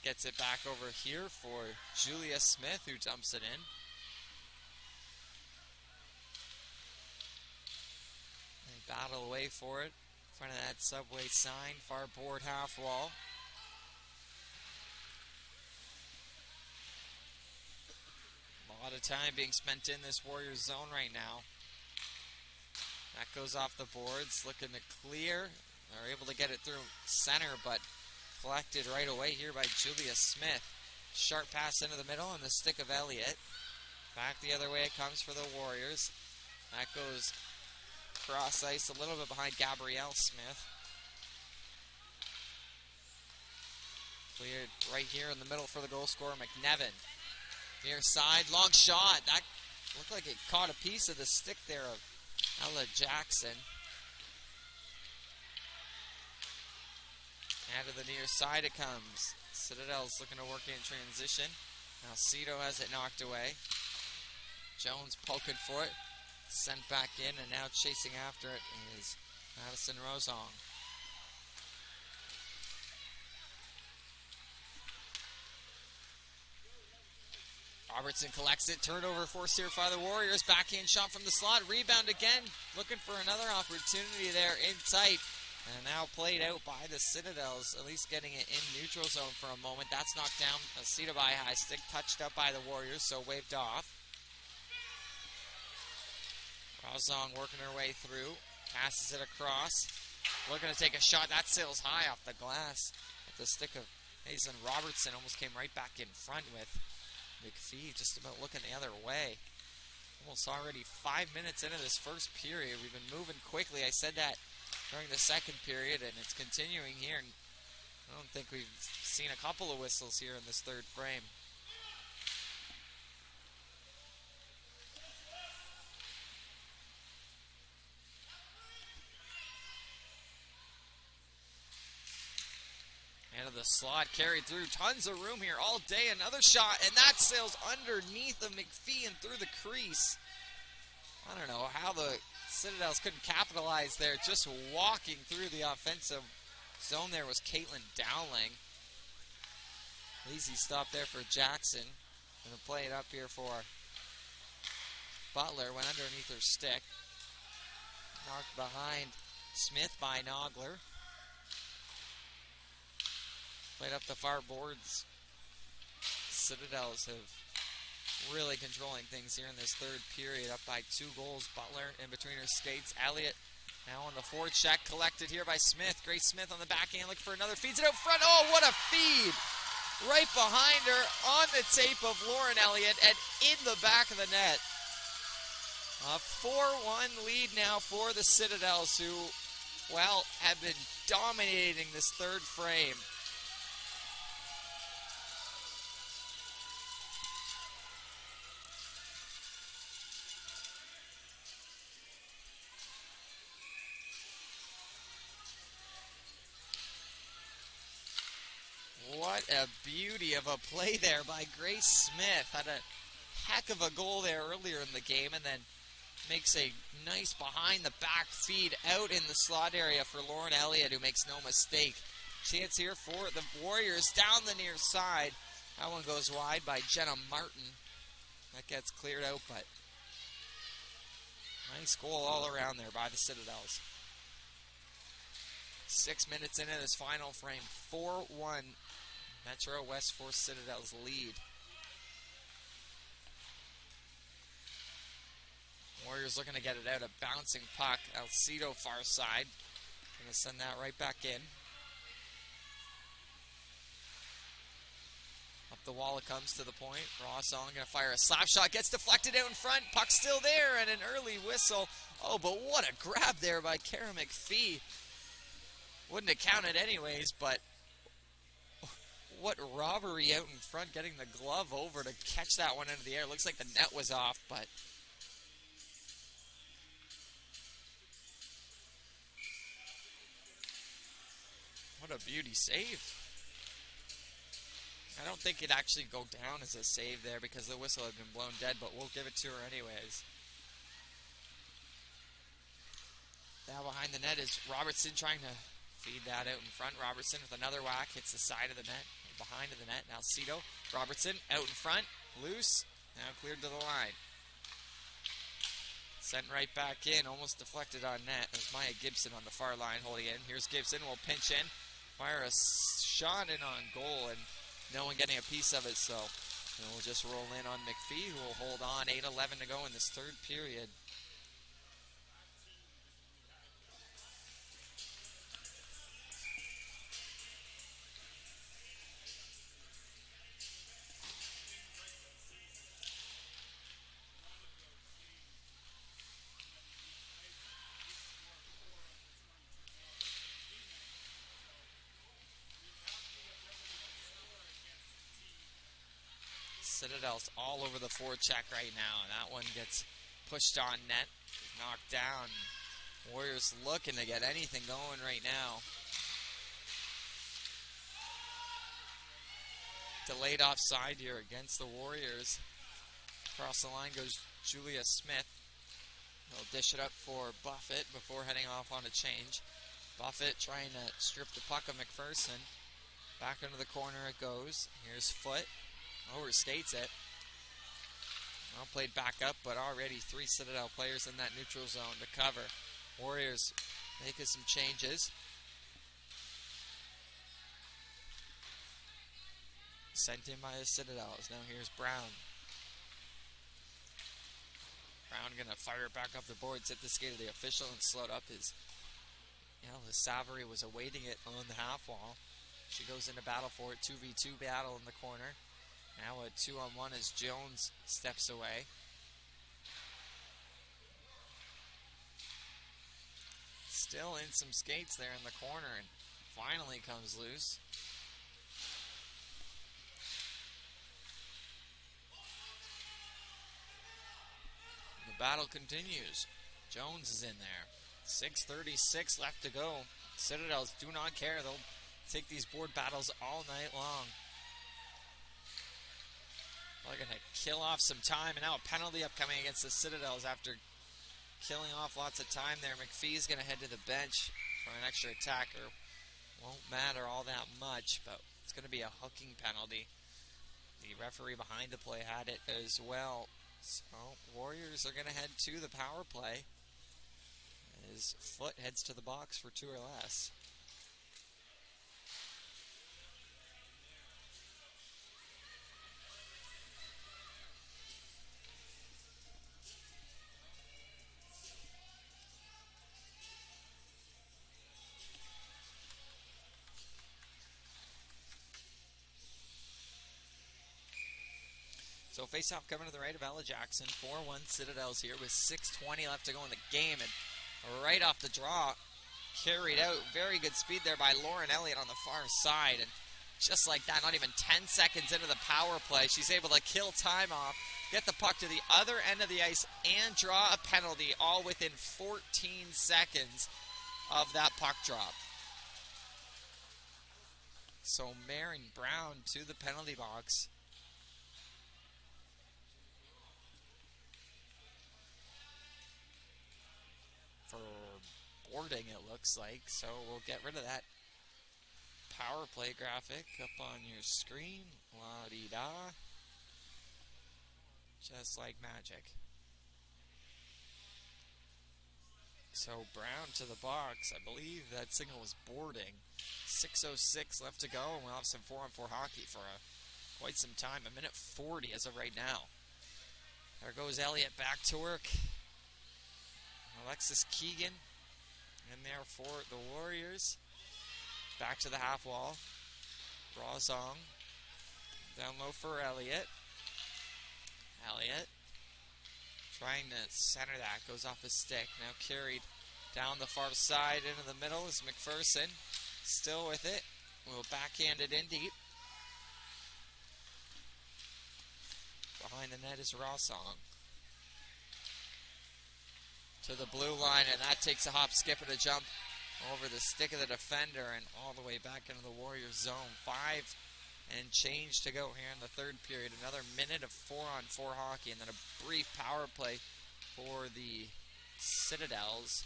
gets it back over here for Julia Smith, who dumps it in. They battle away for it. In front of that Subway sign, far board half wall. A lot of time being spent in this Warriors zone right now. That goes off the boards, looking to clear. They're able to get it through center, but collected right away here by Julia Smith. Sharp pass into the middle and the stick of Elliott. Back the other way it comes for the Warriors. That goes cross ice a little bit behind Gabrielle Smith. Cleared right here in the middle for the goal scorer, McNevin. Near side, long shot. That looked like it caught a piece of the stick there of Ella Jackson. And to the near side it comes. Citadel's looking to work in transition. Now Cito has it knocked away. Jones poking for it. Sent back in, and now chasing after it is Madison Rosong. Robertson collects it. Turnover forced here by the Warriors. Backhand shot from the slot. Rebound again. Looking for another opportunity there in tight. And now played out by the Citadels, at least getting it in neutral zone for a moment. That's knocked down. A Cita by high stick, touched up by the Warriors, so waved off. Rosong working her way through. Passes it across. Looking to take a shot. That sails high off the glass. At the stick of Hazen Robertson. Almost came right back in front with McPhee just about looking the other way. Almost already 5 minutes into this first period. We've been moving quickly. I said that during the second period, and it's continuing here. And I don't think we've seen a couple of whistles here in this third frame. the slot, carried through. Tons of room here all day. Another shot, and that sails underneath of McPhee and through the crease. I don't know how the Citadels couldn't capitalize there. Just walking through the offensive zone there was Caitlin Dowling. Easy stop there for Jackson. Going to play it up here for Butler. Went underneath her stick. Knocked behind Smith by Nogler. Played up the far boards. Citadels have really controlling things here in this third period. Up by 2 goals. Butler in between her skates. Elliott now on the forward check. Collected here by Smith. Grace Smith on the backhand. Looking for another. Feeds it out front. Oh, what a feed! Right behind her on the tape of Lauren Elliott and in the back of the net. A 4-1 lead now for the Citadels, who, well, have been dominating this third frame. What a beauty of a play there by Grace Smith. Had a heck of a goal there earlier in the game, and then makes a nice behind the back feed out in the slot area for Lauren Elliott, who makes no mistake. Chance here for the Warriors down the near side. That one goes wide by Jenna Martin. That gets cleared out, but nice goal all around there by the Citadels. 6 minutes into this final frame. 4-1 Metro West Force Citadels lead. Warriors looking to get it out. A bouncing puck. Alcido far side. Going to send that right back in. Up the wall it comes to the point. Rawsong going to fire a slap shot. Gets deflected out in front. Puck still there and an early whistle. Oh, but what a grab there by Kara McPhee. Wouldn't have counted anyways, but what robbery out in front, getting the glove over to catch that one into the air. Looks like the net was off, but what a beauty save. I don't think it'd actually go down as a save there because the whistle had been blown dead, but we'll give it to her anyways. Now behind the net is Robertson trying to feed that out in front. Robertson with another whack, hits the side of the net, behind of the net. Now Cito, Robertson out in front, loose, now cleared to the line. Sent right back in, almost deflected on net. There's Maya Gibson on the far line holding in. Here's Gibson, will pinch in, fire a shot in on goal, and no one getting a piece of it, so we'll just roll in on McPhee, who will hold on. 8:11 to go in this third period. Citadels all over the forecheck right now, and that one gets pushed on net, knocked down. Warriors looking to get anything going right now. Delayed offside here against the Warriors. Across the line goes Julia Smith. They'll dish it up for Buffett before heading off on a change. Buffett trying to strip the puck of McPherson. Back into the corner it goes. Here's Foote. Overskates it. Well played back up, but already 3 Citadel players in that neutral zone to cover. Warriors making some changes. Sent in by the Citadels. Now here's Brown. Brown gonna fire it back up the boards, hit the skate of the official and slowed up his Savary was awaiting it on the half wall. She goes into battle for it. 2v2 battle in the corner. Now a 2-on-1 as Jones steps away. Still in some skates there in the corner and finally comes loose. The battle continues. Jones is in there. 6:36 left to go. Citadels do not care. They'll take these board battles all night long. We're going to kill off some time, and now a penalty upcoming against the Citadels after killing off lots of time there. McPhee's going to head to the bench for an extra attacker. Won't matter all that much, but it's going to be a hooking penalty. The referee behind the play had it as well. So Warriors are going to head to the power play. His foot heads to the box for 2 or less. So face-off coming to the right of Ella Jackson. 4-1 Citadels here with 6:20 left to go in the game. And right off the draw, carried out. Very good speed there by Lauren Elliott on the far side. And just like that, not even 10 seconds into the power play, she's able to kill time off, get the puck to the other end of the ice, and draw a penalty, all within 14 seconds of that puck drop. So Maren Brown to the penalty box. For boarding, it looks like. So we'll get rid of that power play graphic up on your screen. La-di-da. Just like magic. So Brown to the box. I believe that signal was boarding. 6:06 left to go, and we'll have some 4-on-4 hockey for quite some time. 1:40 as of right now. There goes Elliott back to work. Alexis Keegan in there for the Warriors. Back to the half wall. Brazong down low for Elliott. Elliott trying to center that. Goes off his stick. Now carried down the far side into the middle is McPherson. Still with it. Will backhand it in deep. Behind the net is Rossong. To the blue line, and that takes a hop, skip, and a jump over the stick of the defender and all the way back into the Warriors zone. 5 and change to go here in the third period. Another minute of 4-on-4 hockey, and then a brief power play for the Citadels.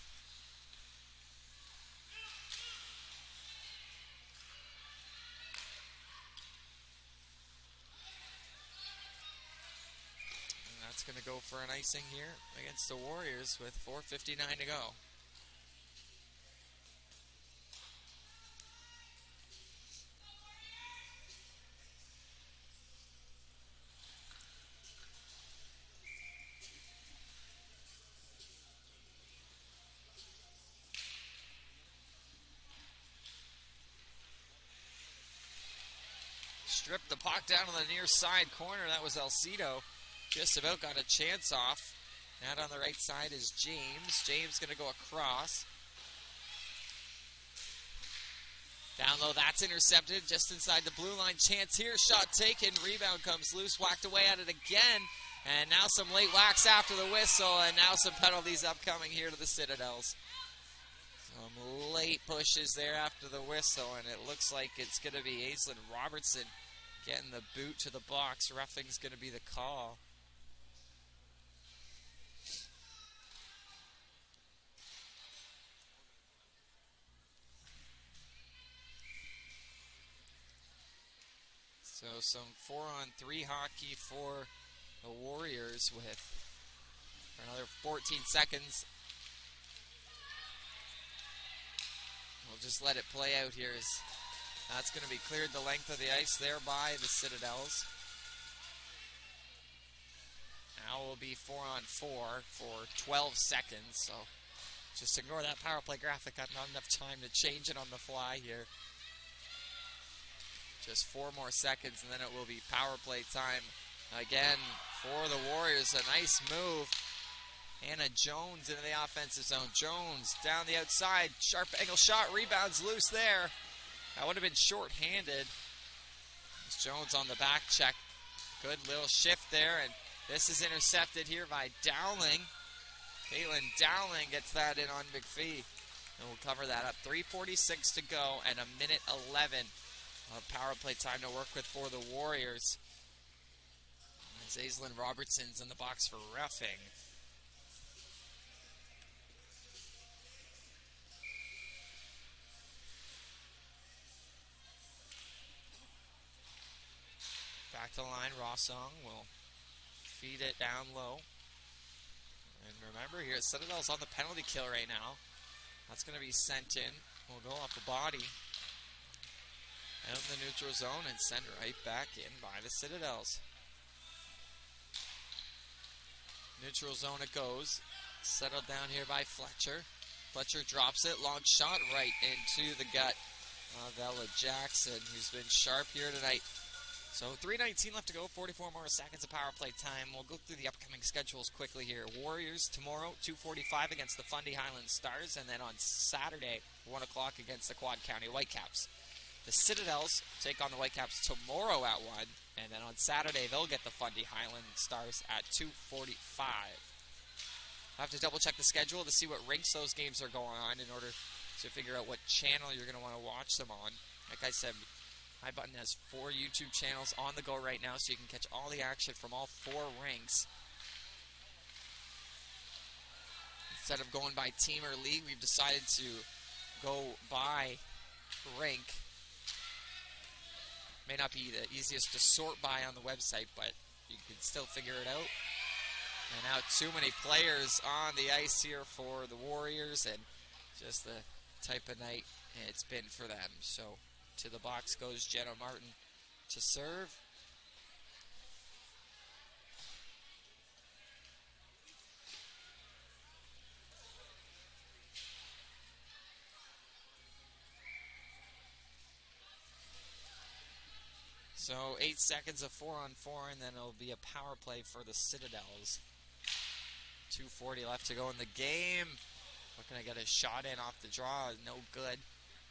That's going to go for an icing here against the Warriors with 4:59 to go. Stripped the puck down on the near side corner. That was Alcido. Just about got a chance off. Out on the right side is James. James going to go across. Down low, that's intercepted just inside the blue line. Chance here, shot taken. Rebound comes loose, whacked away at it again. And now some late whacks after the whistle, and now some penalties upcoming here to the Citadels. Some late pushes there after the whistle, and it looks like it's going to be Aislinn Robertson getting the boot to the box. Roughing's going to be the call. So some 4-on-3 hockey for the Warriors with another 14 seconds. We'll just let it play out here as that's going to be cleared the length of the ice there by the Citadels. Now will be 4-on-4 for 12 seconds. So just ignore that power play graphic. Got not enough time to change it on the fly here. Just 4 more seconds, and then it will be power play time again for the Warriors. A nice move. Hannah Jones into the offensive zone. Jones down the outside. Sharp angle shot. Rebounds loose there. That would have been short-handed. Jones on the back check. Good little shift there, and this is intercepted here by Dowling. Caitlin Dowling gets that in on McPhee. And we'll cover that up. 3:46 to go and a minute 11 of power play time to work with for the Warriors. As Aislinn Robertson's in the box for roughing. Back to the line, Rossong will feed it down low. And remember here, Citadel's on the penalty kill right now. That's going to be sent in. Will go off the body. Out in the neutral zone and sent right back in by the Citadels. Neutral zone it goes. Settled down here by Fletcher. Fletcher drops it. Long shot right into the gut of Ella Jackson, who's been sharp here tonight. So 3:19 left to go, 44 more seconds of power play time. We'll go through the upcoming schedules quickly here. Warriors tomorrow, 2:45 against the Fundy Highland Stars, and then on Saturday, 1 o'clock against the Quad County Whitecaps. The Citadels take on the Whitecaps tomorrow at 1, and then on Saturday, they'll get the Fundy Highland Stars at 2:45. I'll have to double check the schedule to see what rinks those games are going on in order to figure out what channel you're going to want to watch them on. Like I said, my button has 4 YouTube channels on the go right now, so you can catch all the action from all 4 rinks. Instead of going by team or league, we've decided to go by rink. May not be the easiest to sort by on the website, but you can still figure it out. And now too many players on the ice here for the Warriors, and just the type of night it's been for them. So to the box goes Jenna Martin to serve. So 8 seconds of 4-on-4, and then it'll be a power play for the Citadels. 2:40 left to go in the game. Looking to get a shot in off the draw. No good.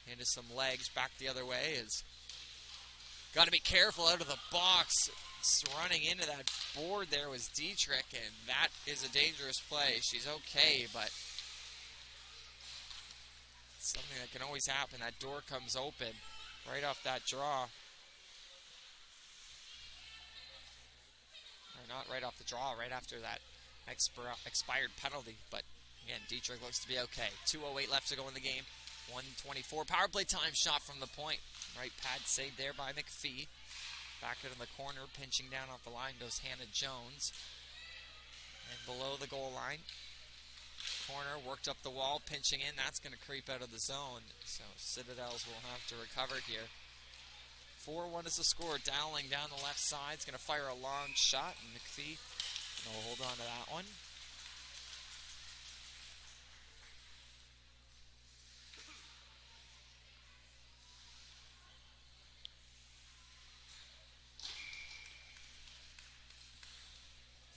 Into some legs. Back the other way. Is got to be careful out of the box. It's running into that board there was Dietrich, and that is a dangerous play. She's okay, but something that can always happen. That door comes open right off that draw. Or not right off the draw, right after that expired penalty. But again, Dietrich looks to be okay. 2:08 left to go in the game. 1:24 power play time, shot from the point. Right pad saved there by McPhee. Back into the corner, pinching down off the line goes Hannah Jones. And below the goal line, corner worked up the wall, pinching in. That's going to creep out of the zone. So Citadels will have to recover here. 4-1 is the score. Dowling down the left side is going to fire a long shot, and McPhee will hold on to that one.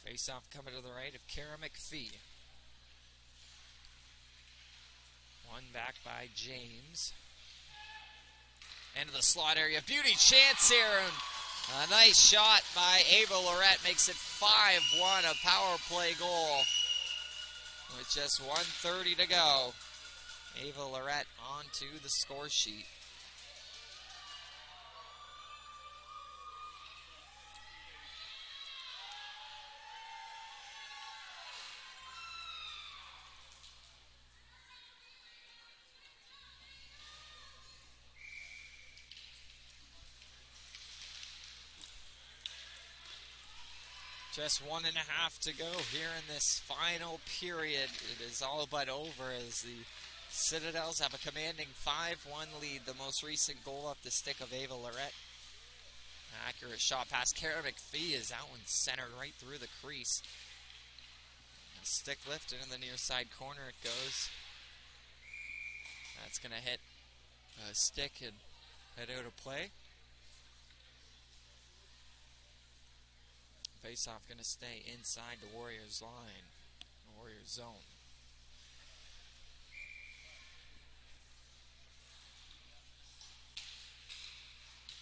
Face-off coming to the right of Kara McPhee. One back by James. Into the slot area. Beauty chance here. And a nice shot by Ava Lorette makes it 5-1, a power play goal. With just 1:30 to go. Ava Lorette onto the score sheet. Just 1.5 to go here in this final period. It is all but over as the Citadels have a commanding 5-1 lead. The most recent goal off the stick of Ava Lorette. An accurate shot past Kara McPhee is that one centered right through the crease. A stick lifted in the near side corner it goes. That's going to hit a stick and head out of play. Face-off going to stay inside the Warriors line, Warriors zone.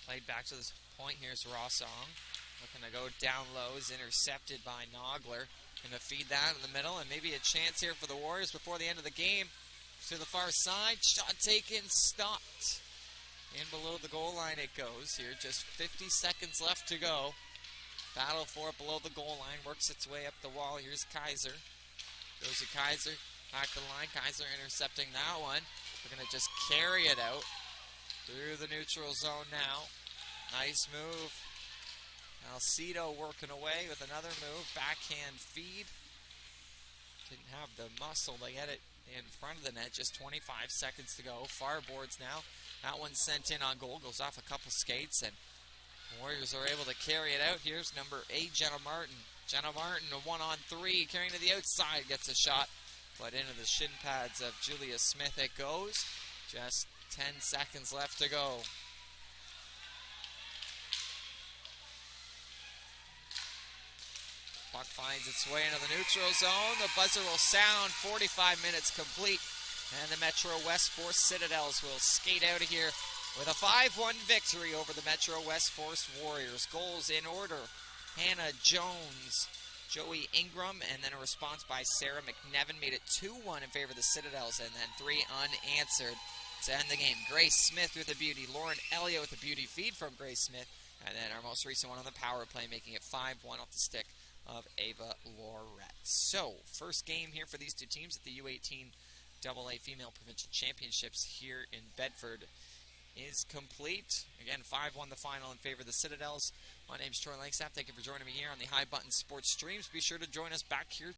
Played back to this point. Here's Rossong. Looking to go down low. Is intercepted by Nogler. Going to feed that in the middle, and maybe a chance here for the Warriors before the end of the game. to the far side. Shot taken, stopped. In below the goal line it goes here. Just 50 seconds left to go. Battle for it below the goal line. Works its way up the wall. Here's Kaiser. Goes to Kaiser. Back to the line. Kaiser intercepting that one. We're going to just carry it out through the neutral zone now. Nice move. Alcido working away with another move. Backhand feed. Didn't have the muscle to get it in front of the net. Just 25 seconds to go. Far boards now. That one's sent in on goal. Goes off a couple skates, and Warriors are able to carry it out. Here's number 8, Jenna Martin. Jenna Martin, a 1-on-3, carrying to the outside, gets a shot. But into the shin pads of Julia Smith it goes. Just 10 seconds left to go. Puck finds its way into the neutral zone. The buzzer will sound. 45 minutes complete. And the Metro West Force Citadels will skate out of here with a 5-1 victory over the Metro West Force Warriors. Goals in order. Hannah Jones, Joey Ingram, and then a response by Sarah McNevin made it 2-1 in favor of the Citadels, and then 3 unanswered to end the game. Grace Smith with a beauty. Lauren Elliott with a beauty feed from Grace Smith. And then our most recent one on the power play, making it 5-1 off the stick of Ava Lorette. So, first game here for these two teams at the U18AA Female Provincial Championships here in Bedford is complete. Again, 5-1 the final in favor of the Citadels. My name is Troy Langstaff. Thank you for joining me here on the High Button Sports Streams. Be sure to join us back here